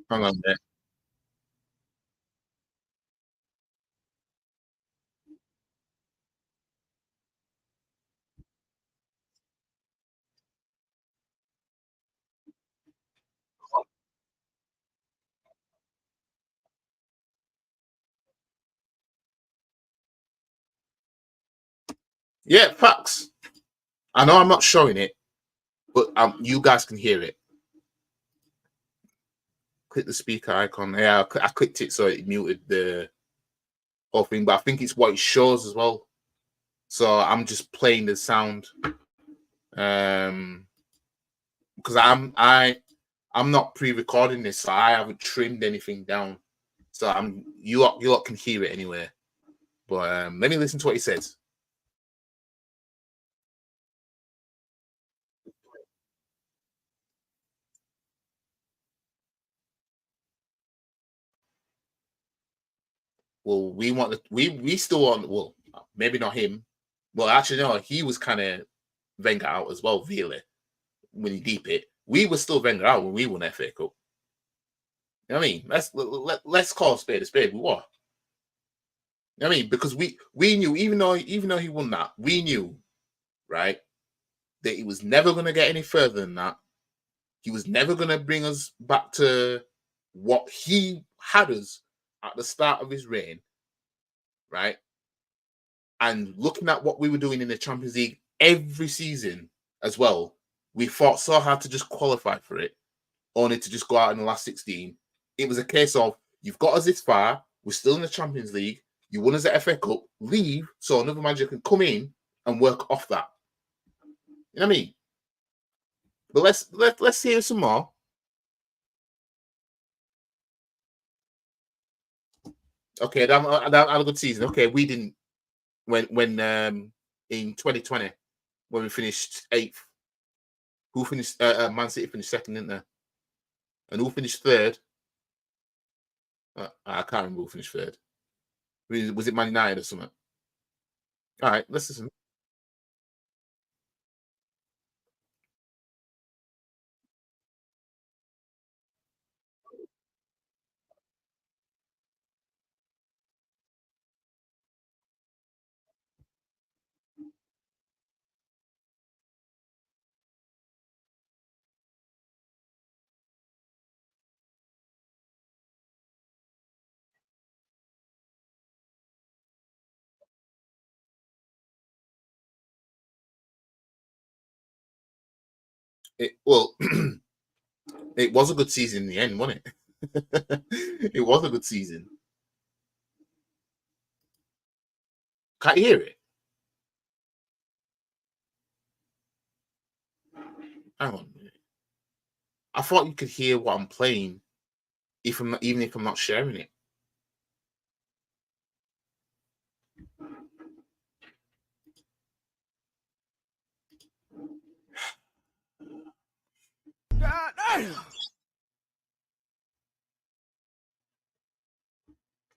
S3: Hang on there. Yeah, facts. I know I'm not showing it, but you guys can hear it. Click the speaker icon. Yeah, I clicked it so it muted the whole thing, but I think it's what it shows as well. So I'm just playing the sound. Because I'm not pre-recording this, so I haven't trimmed anything down. So you lot can hear it anyway. But let me listen to what he says. Well, we still want, well, maybe not him. Well, actually, no, he was kind of Wenger out as well, really, when he deep it. We were still Wenger out when we won FA Cup. You know what I mean? Let's call a spade a spade. We were. You know what I mean? Because we knew, even though he won that, we knew, right, that he was never going to get any further than that. He was never going to bring us back to what he had us at the start of his reign, right? And looking at what we were doing in the Champions League every season as well, we fought so hard to just qualify for it, only to just go out in the last 16. It was a case of, you've got us this far, we're still in the Champions League, you won us the FA Cup, leave so another manager can come in and work off that. You know what I mean? But let's hear some more. Okay, that had a good season. Okay, we didn't when in 2020 when we finished 8th. Who finished? Man City finished 2nd, didn't they? And who finished 3rd? I can't remember who finished 3rd. Was it Man United or something? All right, let's listen. Well, it was a good season in the end, wasn't it? It was a good season. Can't you hear it? Hang on a minute. I thought you could hear what I'm playing, even if I'm not sharing it.
S2: God damn.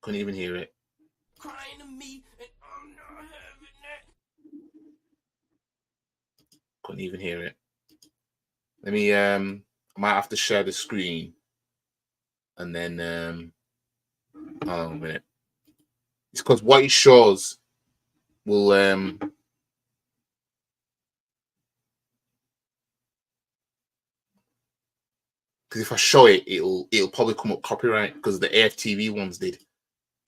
S3: Couldn't even hear it.
S2: Crying to me, and I'm not having that.
S3: Couldn't even hear it. Let me I might have to share the screen and then hold on a minute. It's because what it shows will because if I show it, it'll probably come up copyright because the AFTV ones did.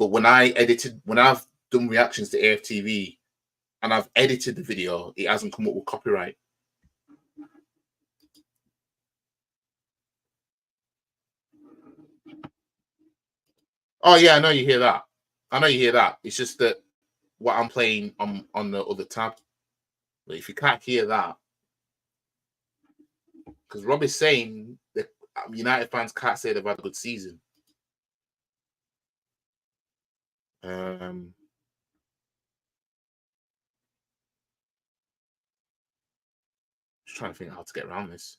S3: But when I've done reactions to AFTV and I've edited the video, it hasn't come up with copyright. Oh yeah, I know you hear that. I know you hear that. It's just that what I'm playing on the other tab. But if you can't hear that, because Rob is saying that United fans can't say they've had a good season. Just trying to think how to get around this.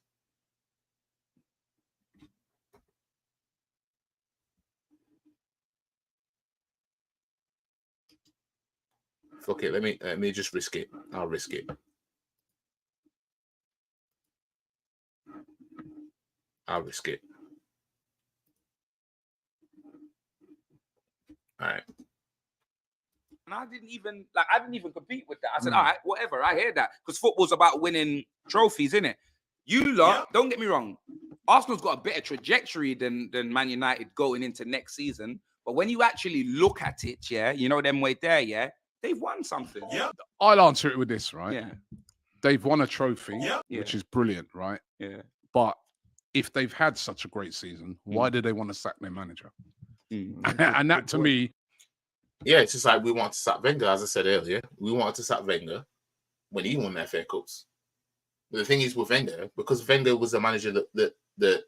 S3: Fuck it. Let me just risk it. I'll risk it. I'll risk it. All right.
S5: And I didn't even compete with that. I said, all right, whatever. I hear that because football's about winning trophies, isn't it? You lot, don't get me wrong. Arsenal's got a better trajectory than Man United going into next season. But when you actually look at it, yeah, you know them way there, yeah, they've won something.
S6: Yeah. I'll answer it with this, right?
S5: Yeah.
S6: They've won a trophy,
S5: Yeah.
S6: which is brilliant, right?
S5: Yeah.
S6: But if they've had such a great season, why do they want to sack their manager?
S5: Mm.
S6: And that to me,
S3: yeah, it's just like we want to sack Wenger, as I said earlier. We wanted to sack Wenger when he won the FA Cups. But the thing is with Wenger, because Wenger was the manager that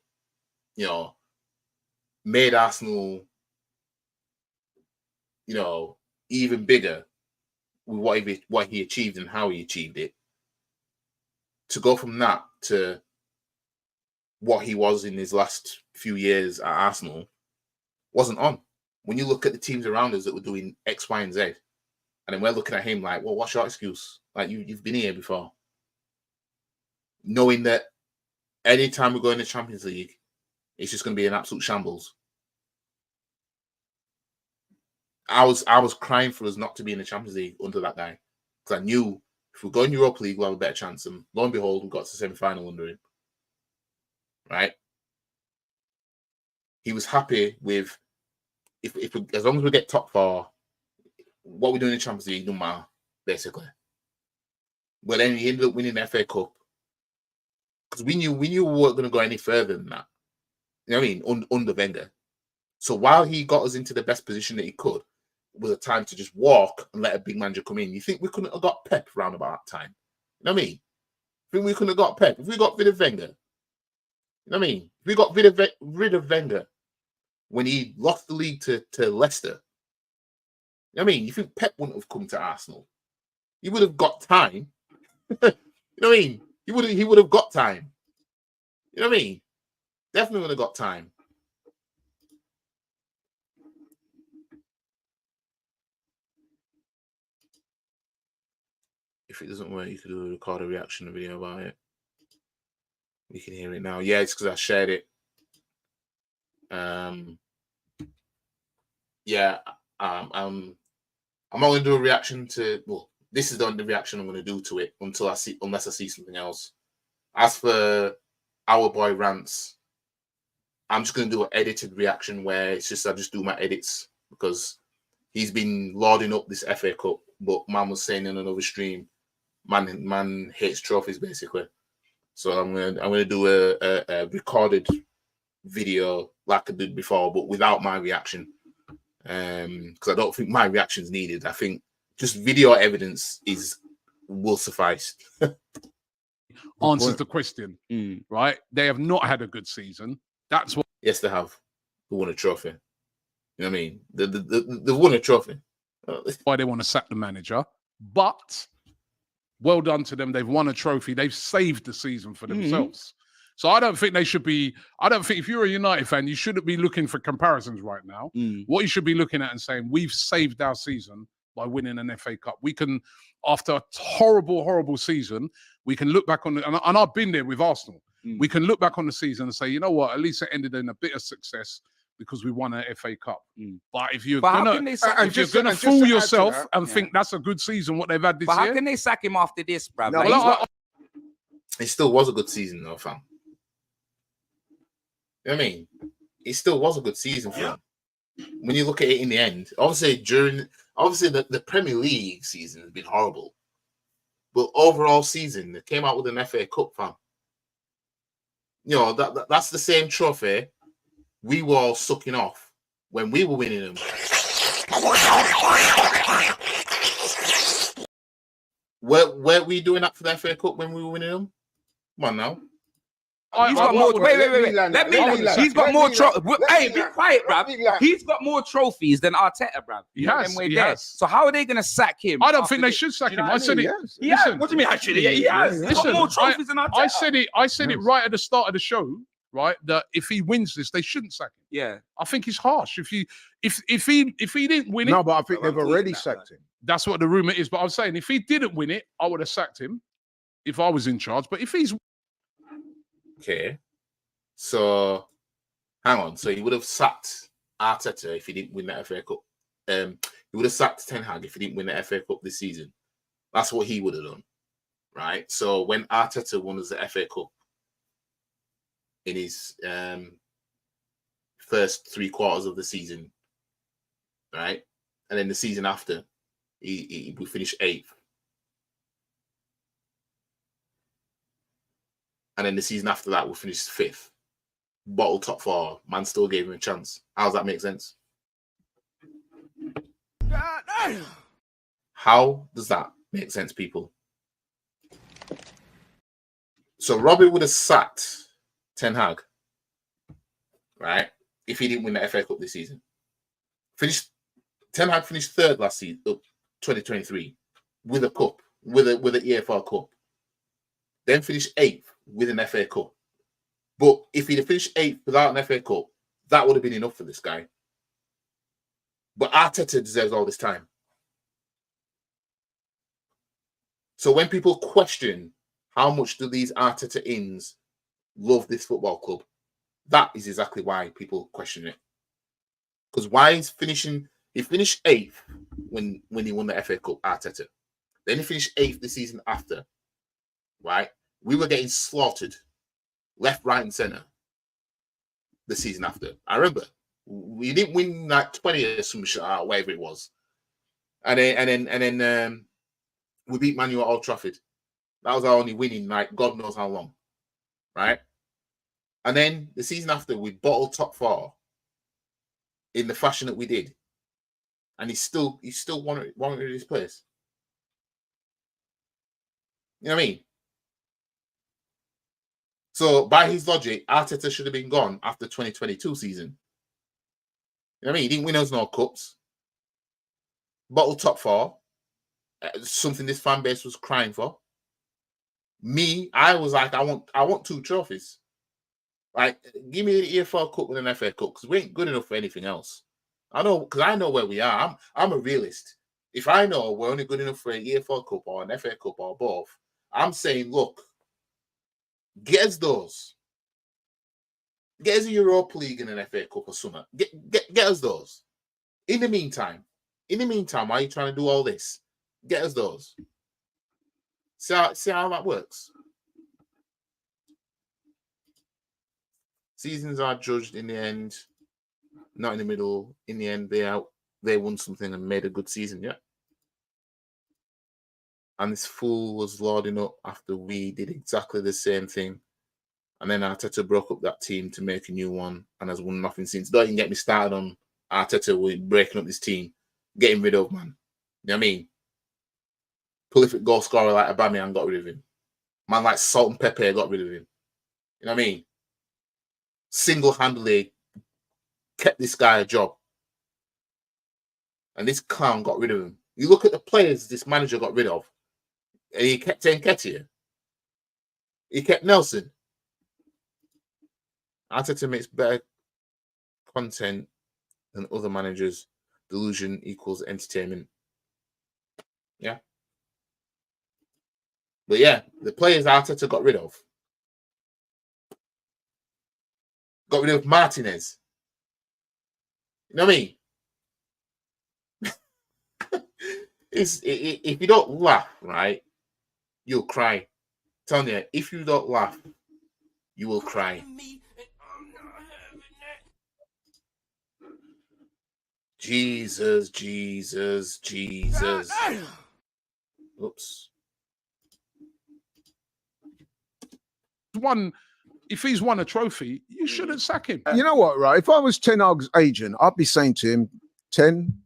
S3: you know made Arsenal, you know, even bigger with what he achieved and how he achieved it. To go from that to what he was in his last few years at Arsenal wasn't on. When you look at the teams around us that were doing X, Y, and Z, and then we're looking at him like, well, what's your excuse? Like, you've been here before. Knowing that anytime we go in the Champions League, it's just going to be an absolute shambles. I was crying for us not to be in the Champions League under that guy. Because I knew if we go in Europa League, we'll have a better chance. And lo and behold, we got to the semi-final under him. Right? He was happy with if we, as long as we get top four, what we do in the Champions League doesn't matter, basically. But then he ended up winning the FA Cup because we knew we weren't going to go any further than that. You know what I mean? Under Wenger. So while he got us into the best position that he could, it was a time to just walk and let a big manager come in. You think we couldn't have got Pep around about that time? You know what I mean? Think we couldn't have got Pep if we got rid of Wenger? You know what I mean? If we got rid of Wenger when he lost the league to Leicester, you know what I mean? You think Pep wouldn't have come to Arsenal? He would have got time. You know what I mean? He would have got time. You know what I mean? Definitely would have got time. If it doesn't work, you could record a reaction video about it. We can hear it now. Yeah, it's because I shared it. Yeah, I'm not going to do a reaction to. Well, this is the only reaction I'm going to do to it unless I see something else. As for Our Boy Rants, I'm just going to do an edited reaction where it's just I just do my edits because he's been lauding up this FA Cup, but man was saying in another stream, man hates trophies basically. So I'm gonna do a recorded video like I did before, but without my reaction. Because I don't think my reaction is needed. I think just video evidence will suffice.
S6: answers the question, right? They have not had a good season. That's what.
S3: Yes, they have. They won a trophy. You know what I mean? They won a trophy.
S6: Why they want to sack the manager, but well done to them. They've won a trophy. They've saved the season for themselves. So I don't think they should be. I don't think if you're a United fan, you shouldn't be looking for comparisons right now. What you should be looking at and saying, we've saved our season by winning an FA Cup. We can, after a horrible, horrible season, we can look back on it. And I've been there with Arsenal. We can look back on the season and say, you know what, at least it ended in a bit of success because we won an FA Cup. But if you're going to fool yourself and think that's a good season, what they've had this year.
S5: But how can they sack him after this, bruv?
S3: No,
S5: Like,
S3: it still was a good season, though, fam. You know what I mean? It still was a good season for him. When you look at it in the end, obviously the Premier League season has been horrible. But overall season, they came out with an FA Cup, fam. You know, that's the same trophy we were all sucking off when we were winning them. Were we doing that for the FA Cup when we were winning them? Come on now.
S5: He's got more. Wait. Let me land. He's got more trophies. Hey, be quiet, bruv. He's got more trophies than Arteta, bruv.
S6: He has.
S5: So how are they going to sack him?
S6: I don't think they should sack him. I said it.
S5: Yeah. What do you mean? Actually, yeah, he has. He's got more trophies than Arteta.
S6: I said it right at the start of the show, right? That if he wins this, they shouldn't sack him.
S5: Yeah.
S6: I think it's harsh. If he didn't win it,
S7: no, but I think they've already sacked him.
S6: That's what the rumor is. But I'm saying if he didn't win it, I would have sacked him if I was in charge. But if he's
S3: okay. So, hang on. So, he would have sacked Arteta if he didn't win that FA Cup. He would have sacked Ten Hag if he didn't win the FA Cup this season. That's what he would have done, right? So, when Arteta won us the FA Cup in his first 3 quarters of the season, right? And then the season after, we finished 8th. And then the season after that, we finished 5th. Bottle top 4, man still gave him a chance. How does that make sense? How does that make sense, people? So Robbie would have sacked Ten Hag, right? If he didn't win the FA Cup this season. Ten Hag finished 3rd last season, 2023, with a cup, with an EFL Cup. Then finished 8th with an FA Cup. But if he'd have finished 8th without an FA Cup, that would have been enough for this guy. But Arteta deserves all this time. So when people question how much do these Arteta-ins love this football club, that is exactly why people question it. Because why is finishing... He finished 8th when he won the FA Cup, Arteta. Then he finished 8th the season after. Right? We were getting slaughtered. Left, right, and centre the season after. I remember we didn't win like 20 or some shit, whatever it was, and then we beat Man U at Old Trafford. That was our only winning, like God knows how long, right? And then the season after, we bottled top 4 in the fashion that we did, and he still wanted his place. You know what I mean? So, by his logic, Arteta should have been gone after 2022 season. You know what I mean? He didn't win us no cups. Bottle top 4. Something this fan base was crying for. Me, I was like, I want 2 trophies. Like, give me the EFL Cup with an FA Cup, because we ain't good enough for anything else. I know, because I know where we are. I'm a realist. If I know we're only good enough for an EFL Cup or an FA Cup or both, I'm saying, look, get us those. Get us a Europa League and an FA Cup or something. Get us those. In the meantime, why are you trying to do all this? Get us those. See how that works. Seasons are judged in the end, not in the middle. In the end, they won something and made a good season, yeah. And this fool was lauding up after we did exactly the same thing. And then Arteta broke up that team to make a new one and has won nothing since. Don't even get me started on Arteta with breaking up this team, getting rid of, man. You know what I mean? Prolific goal scorer like Aubameyang got rid of him. Man like Salt and Pepper got rid of him. You know what I mean? Single-handedly kept this guy a job. And this clown got rid of him. You look at the players this manager got rid of. And he kept Nketiah. He kept Nelson. Arteta makes better content than other managers. Delusion equals entertainment. Yeah. But yeah, the players Arteta got rid of. Got rid of Martinez. You know what I mean? If you don't laugh, right, you'll cry. I'm telling you, if you don't laugh, you will cry. Jesus, Jesus, Jesus. Oops.
S6: If he's won a trophy, you shouldn't sack him.
S7: You know what, right? If I was Ten Hag's agent, I'd be saying to him, 10.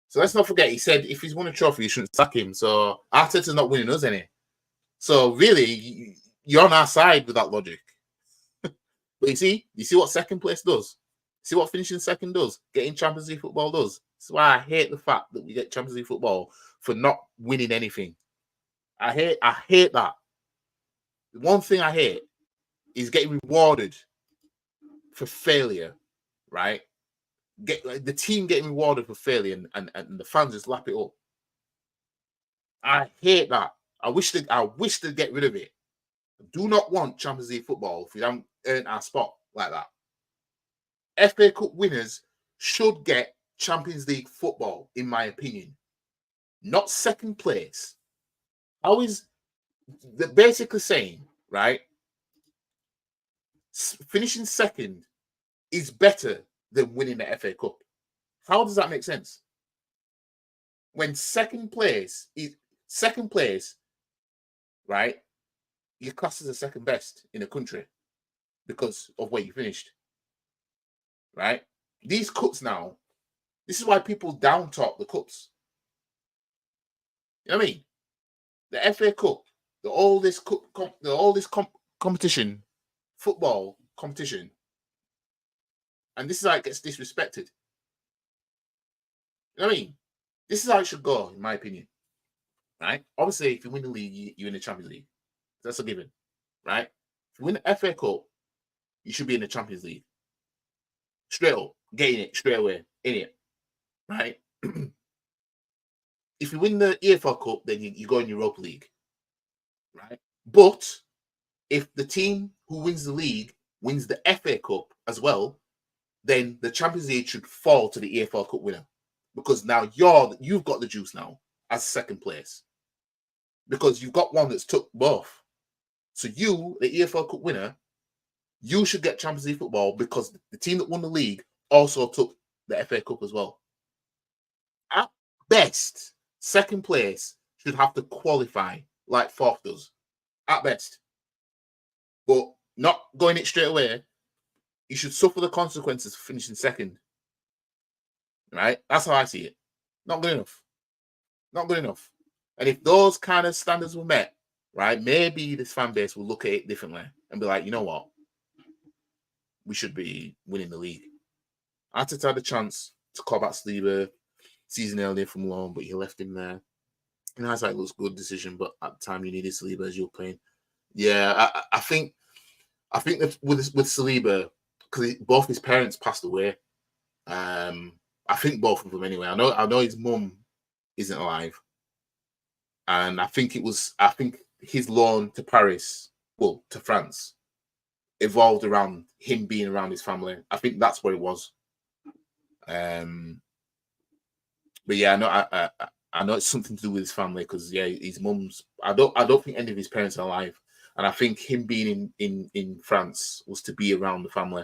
S3: So let's not forget, he said if he's won a trophy, you shouldn't sack him. So Arteta's not winning us any. So really, you're on our side with that logic. But you see what second place does? See what finishing second does? Getting Champions League football does. That's why I hate the fact that we get Champions League football for not winning anything. I hate that. The one thing I hate is getting rewarded for failure, right? The team getting rewarded for failure and the fans just lap it up. I hate that. I wish they'd get rid of it. I do not want Champions League football if we don't earn our spot like that. FA Cup winners should get Champions League football, in my opinion. Not second place. How is they're basically saying, right? Finishing second is better than winning the FA Cup. How does that make sense? When second place, right? Your class is the second best in the country because of where you finished. Right? These cups now, this is why people down talk the cups. You know what I mean? The FA Cup, the oldest competition, football competition, and this is how it gets disrespected. You know what I mean? This is how it should go, in my opinion. Right? Obviously, if you win the league, you're in the Champions League. That's a given. Right? If you win the FA Cup, you should be in the Champions League. Straight up, getting it straight away, in it. Right? If you win the EFL Cup, then you go in Europa League. Right? But if the team who wins the league wins the FA Cup as well, then the Champions League should fall to the EFL Cup winner. Because now you've got the juice now as second place. Because you've got one that's took both. So you, the EFL Cup winner, you should get Champions League football because the team that won the league also took the FA Cup as well. At best, second place should have to qualify like fourth does. At best. But not going it straight away. You should suffer the consequences for finishing second. Right? That's how I see it. Not good enough. Not good enough. And if those kind of standards were met, right, maybe this fan base will look at it differently and be like, you know what? We should be winning the league. Arteta had a chance to call back Saliba season earlier from loan, but he left him there. And hindsight, it looks good decision, but at the time you needed Saliba as you were playing. Yeah, I think that with Saliba, because both his parents passed away. I think both of them anyway. I know his mum isn't alive. And I think his loan to Paris, well, to France, evolved around him being around his family. I think that's what it was. But yeah, I know it's something to do with his family because yeah, his mum's. I don't think any of his parents are alive, and I think him being in France was to be around the family.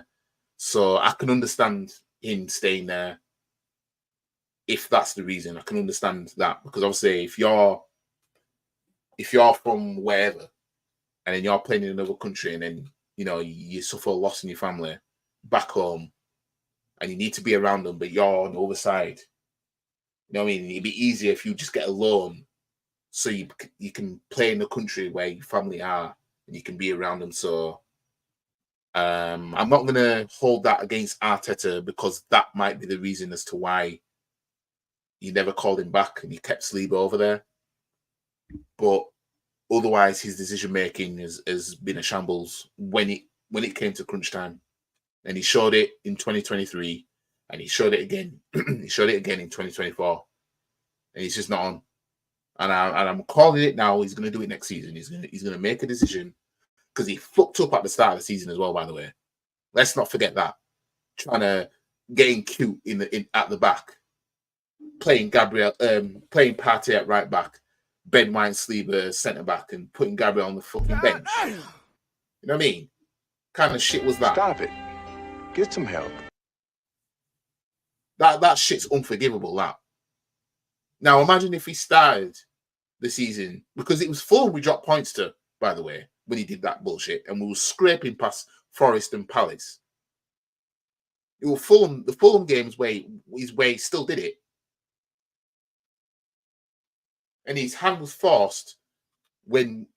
S3: So I can understand him staying there. If that's the reason, I can understand that because obviously, if you're from wherever, and then you're playing in another country, and then you suffer a loss in your family back home, and you need to be around them, but you're on the other side, You know what I mean? It'd be easier if you just get a loan, so you can play in the country where your family are and you can be around them. So I'm not going to hold that against Arteta, because that might be the reason as to why you never called him back and you kept Saliba over there. But otherwise, his decision making has been a shambles when it came to crunch time, and he showed it in 2023, and he showed it again. He showed it again in 2024, and he's just not on. And I'm calling it now. He's going to do it next season. He's going to make a decision, because he fucked up at the start of the season as well. By the way, let's not forget that, trying to getting cute at the back, playing Gabriel, playing Partey at right back, Ben White Saliba centre back, and putting Gabriel on the fucking bench. You know what I mean? Kind of shit was that?
S4: Stop it. Get some help.
S3: That shit's unforgivable. That. Now imagine if he started the season, because it was Fulham we dropped points to, by the way, when he did that bullshit, and we were scraping past Forest and Palace. It was Fulham, the Fulham games where he still did it. And his hand was forced when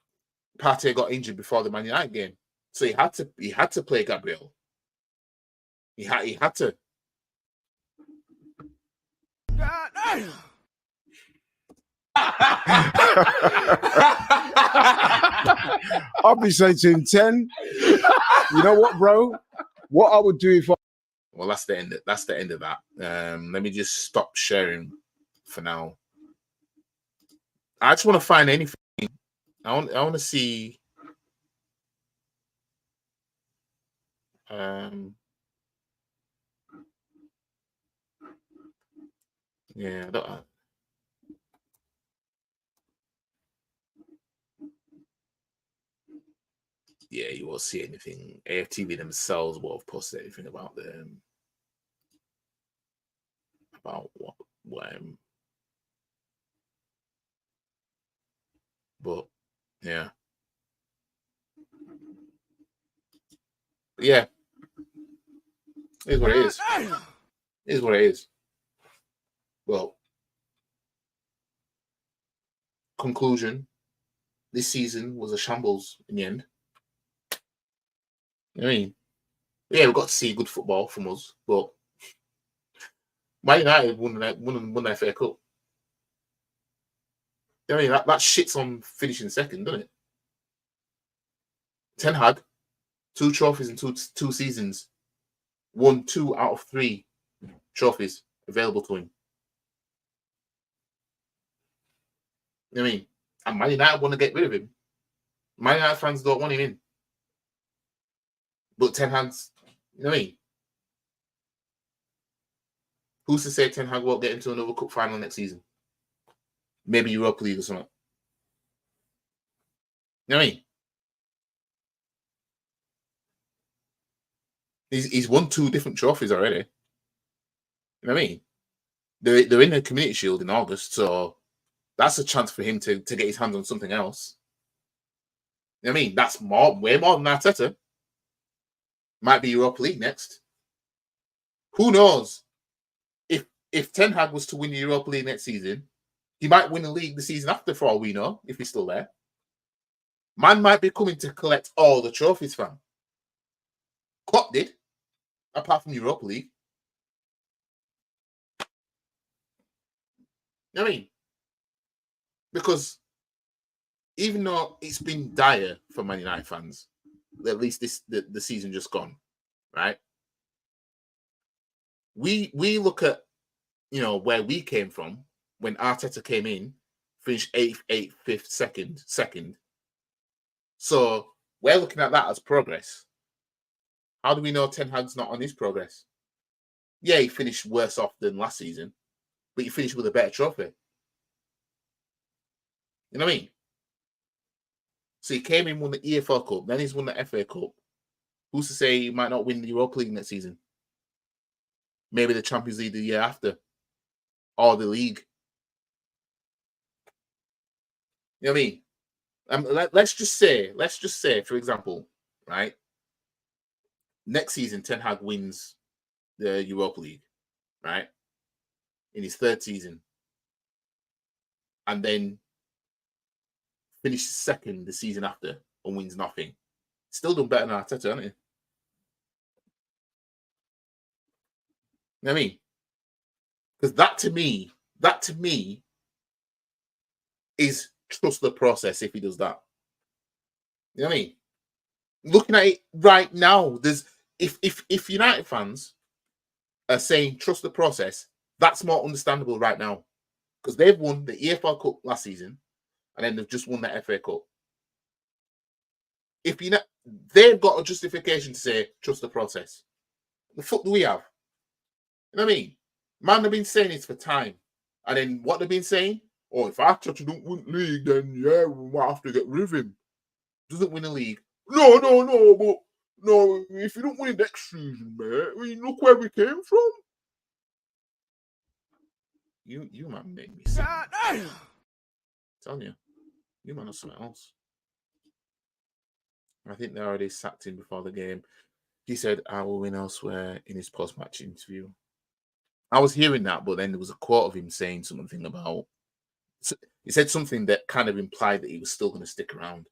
S3: Partey got injured before the Man United game, so he had to play Gabriel. He had to.
S7: I'll be saying to him, 10. You know what, bro? What I would do if I...
S3: Well, that's the end of that. Let me just stop sharing for now. I just want to find anything. I want to see. Yeah. Yeah, you won't see anything. AFTV themselves won't have posted anything about them. About what but yeah. Yeah. It is what it is. It is what it is. Well, conclusion. This season was a shambles in the end. I mean, yeah, we got to see good football from us, but Man United won the FA Cup. I mean, that shits on finishing second, doesn't it? Ten Hag, 2 trophies in two seasons, won 2 out of 3 trophies available to him. You know what I mean? And Man United want to get rid of him. Man United fans don't want him in. But Ten Hag's, you know what I mean? Who's to say Ten Hag won't get into another cup final next season? Maybe Europa League or something. You know what I mean? He's won 2 different trophies already. You know what I mean? They're in the Community Shield in August, so that's a chance for him to get his hands on something else. You know what I mean? That's way more than Arteta. Might be Europa League next. Who knows? If Ten Hag was to win the Europa League next season, he might win the league the season after, for all we know, if he's still there. Man might be coming to collect all the trophies, fam. Klopp did, apart from Europa League. You know what I mean? Because even though it's been dire for Man United fans, at least the season just gone, right? We look at, you know, where we came from when Arteta came in, finished 8th, 5th, second. So we're looking at that as progress. How do we know Ten Hag's not on his progress? Yeah, he finished worse off than last season, but he finished with a better trophy. You know what I mean? So he came in, won the EFL Cup, then he's won the FA Cup. Who's to say he might not win the Europa League next season? Maybe the Champions League the year after, or the league. You know what I mean? Let's just say, for example, right? Next season, Ten Hag wins the Europa League, right? In his 3rd season. and then finishes second the season after and wins nothing. Still done better than Arteta, hasn't he? You know what I mean? Because that to me is trust the process if he does that. You know what I mean? Looking at it right now, there's if United fans are saying trust the process, that's more understandable right now. Because they've won the EFL Cup last season and then they've just won the FA Cup. If you know, they've got a justification to say trust the process. The fuck do we have? You know what I mean? Man, they've been saying this for time. And then what they've been saying? Oh, if Arteta don't win the league, then yeah, we might have to get rid of him. Doesn't win a league. No, but no, if you don't win next season, mate, I mean, look where we came from. You man make me sick. I'm telling you, you man are something else. I think they already sacked him before the game. He said, I will win elsewhere in his post-match interview. I was hearing that, but then there was a quote of him saying something about, he said something that kind of implied that he was still going to stick around.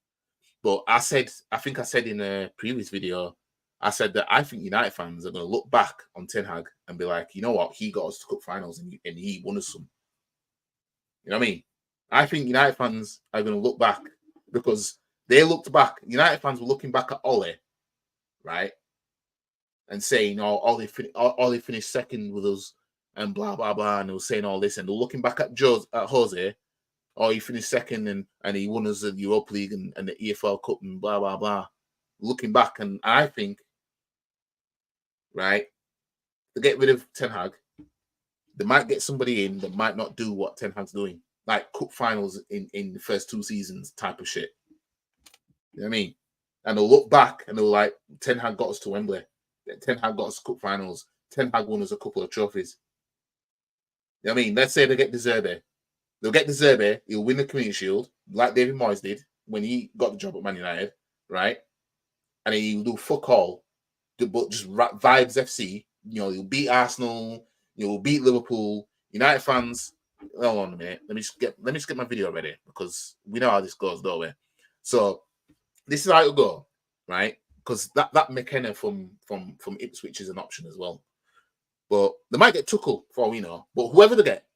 S3: But I think I said in a previous video, I said that I think United fans are going to look back on Ten Hag and be like, you know what, he got us to cup finals and he won us some. You know what I mean? I think United fans are going to look back because they looked back. United fans were looking back at Ole, right? And saying, oh, Ole finished second with us and blah, blah, blah. And they were saying all this. And they're looking back at Jose, oh, he finished second and he won us the Europa League and the EFL Cup and blah, blah, blah. Looking back, and I think, right, to get rid of Ten Hag, they might get somebody in that might not do what Ten Hag's doing. Like cup finals in the first 2 seasons type of shit. You know what I mean? And they'll look back and they'll like, Ten Hag got us to Wembley. Ten Hag got us cup finals. Ten Hag won us a couple of trophies. You know what I mean? Let's say they get De Zerbi. They'll get De Zerbi. He'll win the Community Shield, like David Moyes did when he got the job at Man United, right? And then he'll do fuck all, but just vibes FC. You know, he'll beat Arsenal. He'll beat Liverpool. United fans. Hold on a minute. Let me just get my video ready because we know how this goes, don't we? So this is how it'll go, right? Because that McKenna from Ipswich is an option as well. But they might get Tuchel for all we know. But whoever they get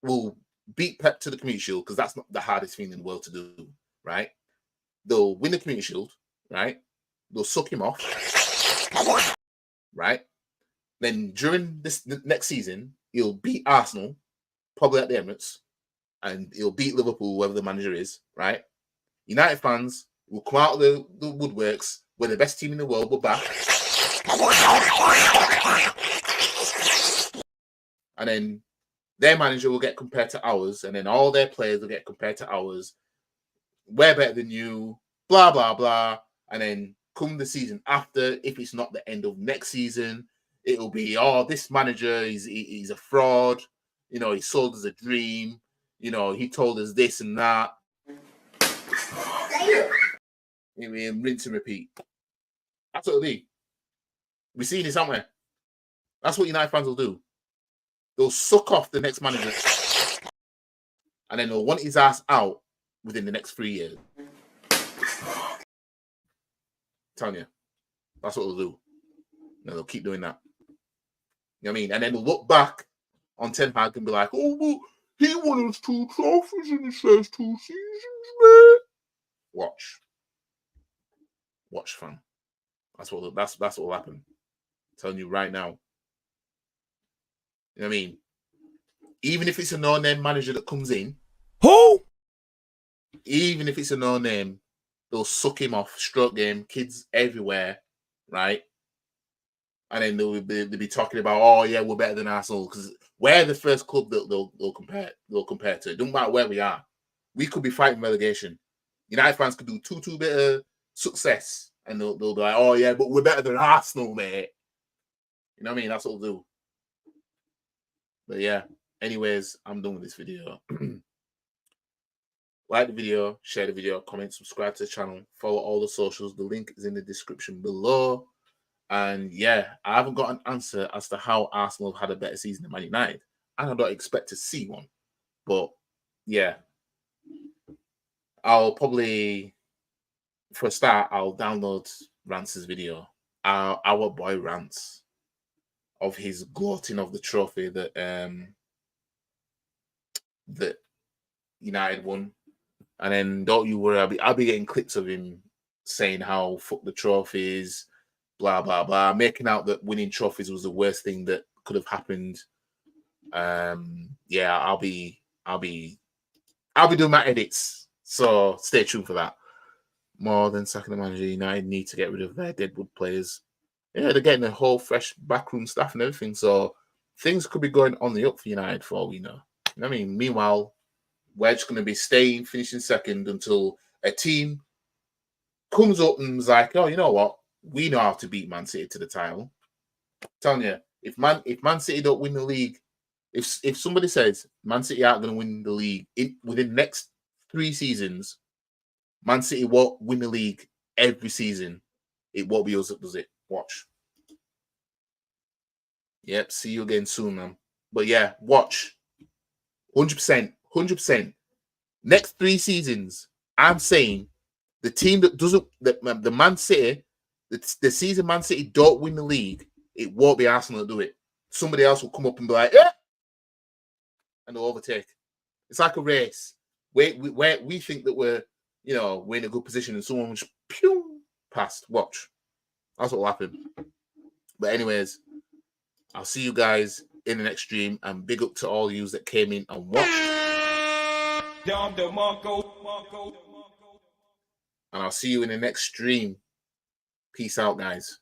S3: will beat Pep to the Community Shield because that's not the hardest thing in the world to do, right? They'll win the Community Shield, right? They'll suck him off, right? Then during this next season, he'll beat Arsenal, probably at the Emirates, and he'll beat Liverpool, whoever the manager is, right? United fans will come out of the woodworks. We're the best team in the world. We're back. And then their manager will get compared to ours, and then all their players will get compared to ours. We're better than you, blah, blah, blah. And then come the season after, if it's not the end of next season, it'll be, oh, this manager, he's a fraud. You know, he sold us a dream. You know, he told us this and that. Rinse and repeat. That's what it'll be. We've seen this, haven't we? That's what United fans will do. They'll suck off the next manager and then they'll want his ass out within the next 3 years. I'm telling you. That's what they'll do. And they'll keep doing that. You know what I mean? And then they'll look back on Ten Hag and be like, oh, well, he won us 2 trophies in his first 2 seasons, man. Watch, fam. That's what will happen. I'm telling you right now. You know what I mean? Even if it's a no-name manager that comes in.
S2: Who?
S3: Even if it's a no-name, they'll suck him off, stroke game, kids everywhere, right? And then they'll be talking about, oh yeah, we're better than Arsenal because we're the first club that they'll compare to. It don't matter where we are. We could be fighting relegation. United fans could do 2 bit of success, and they'll be like, oh yeah, but we're better than Arsenal, mate. You know what I mean? That's what they'll do. But yeah, anyways, I'm done with this video. Like the video, share the video, comment, subscribe to the channel, follow all the socials. The link is in the description below. And yeah, I haven't got an answer as to how Arsenal have had a better season than Man United. And I don't expect to see one. But yeah, I'll probably, for a start, I'll download Rance's video. Our boy Rance, of his gloating of the trophy that that United won, and then don't you worry, I'll be getting clips of him saying how fuck the trophies, blah blah blah, making out that winning trophies was the worst thing that could have happened. Yeah, I'll be doing my edits, so stay tuned for that. More than sacking the manager, United need to get rid of their deadwood players. Yeah, they're getting a whole fresh backroom staff and everything, so things could be going on the up for United for all we know. You know what I mean? Meanwhile, we're just going to be finishing second until a team comes up and is like, oh, you know what? We know how to beat Man City to the title. I'm telling you, if Man City don't win the league, if somebody says Man City aren't going to win the league within the next 3 seasons, Man City won't win the league every season. It won't be us that does it. Watch. Yep, see you again soon, man. But yeah, watch. 100%. Next 3 seasons, I'm saying the team that doesn't, the Man City, the season Man City don't win the league, it won't be Arsenal that do it. Somebody else will come up and be like, yeah, and they'll overtake. It's like a race. We think that we're in a good position, and someone will just pew past. Watch. That's what will happen. But anyways, I'll see you guys in the next stream, and big up to all yous that came in and watched. And I'll see you in the next stream. Peace out, guys.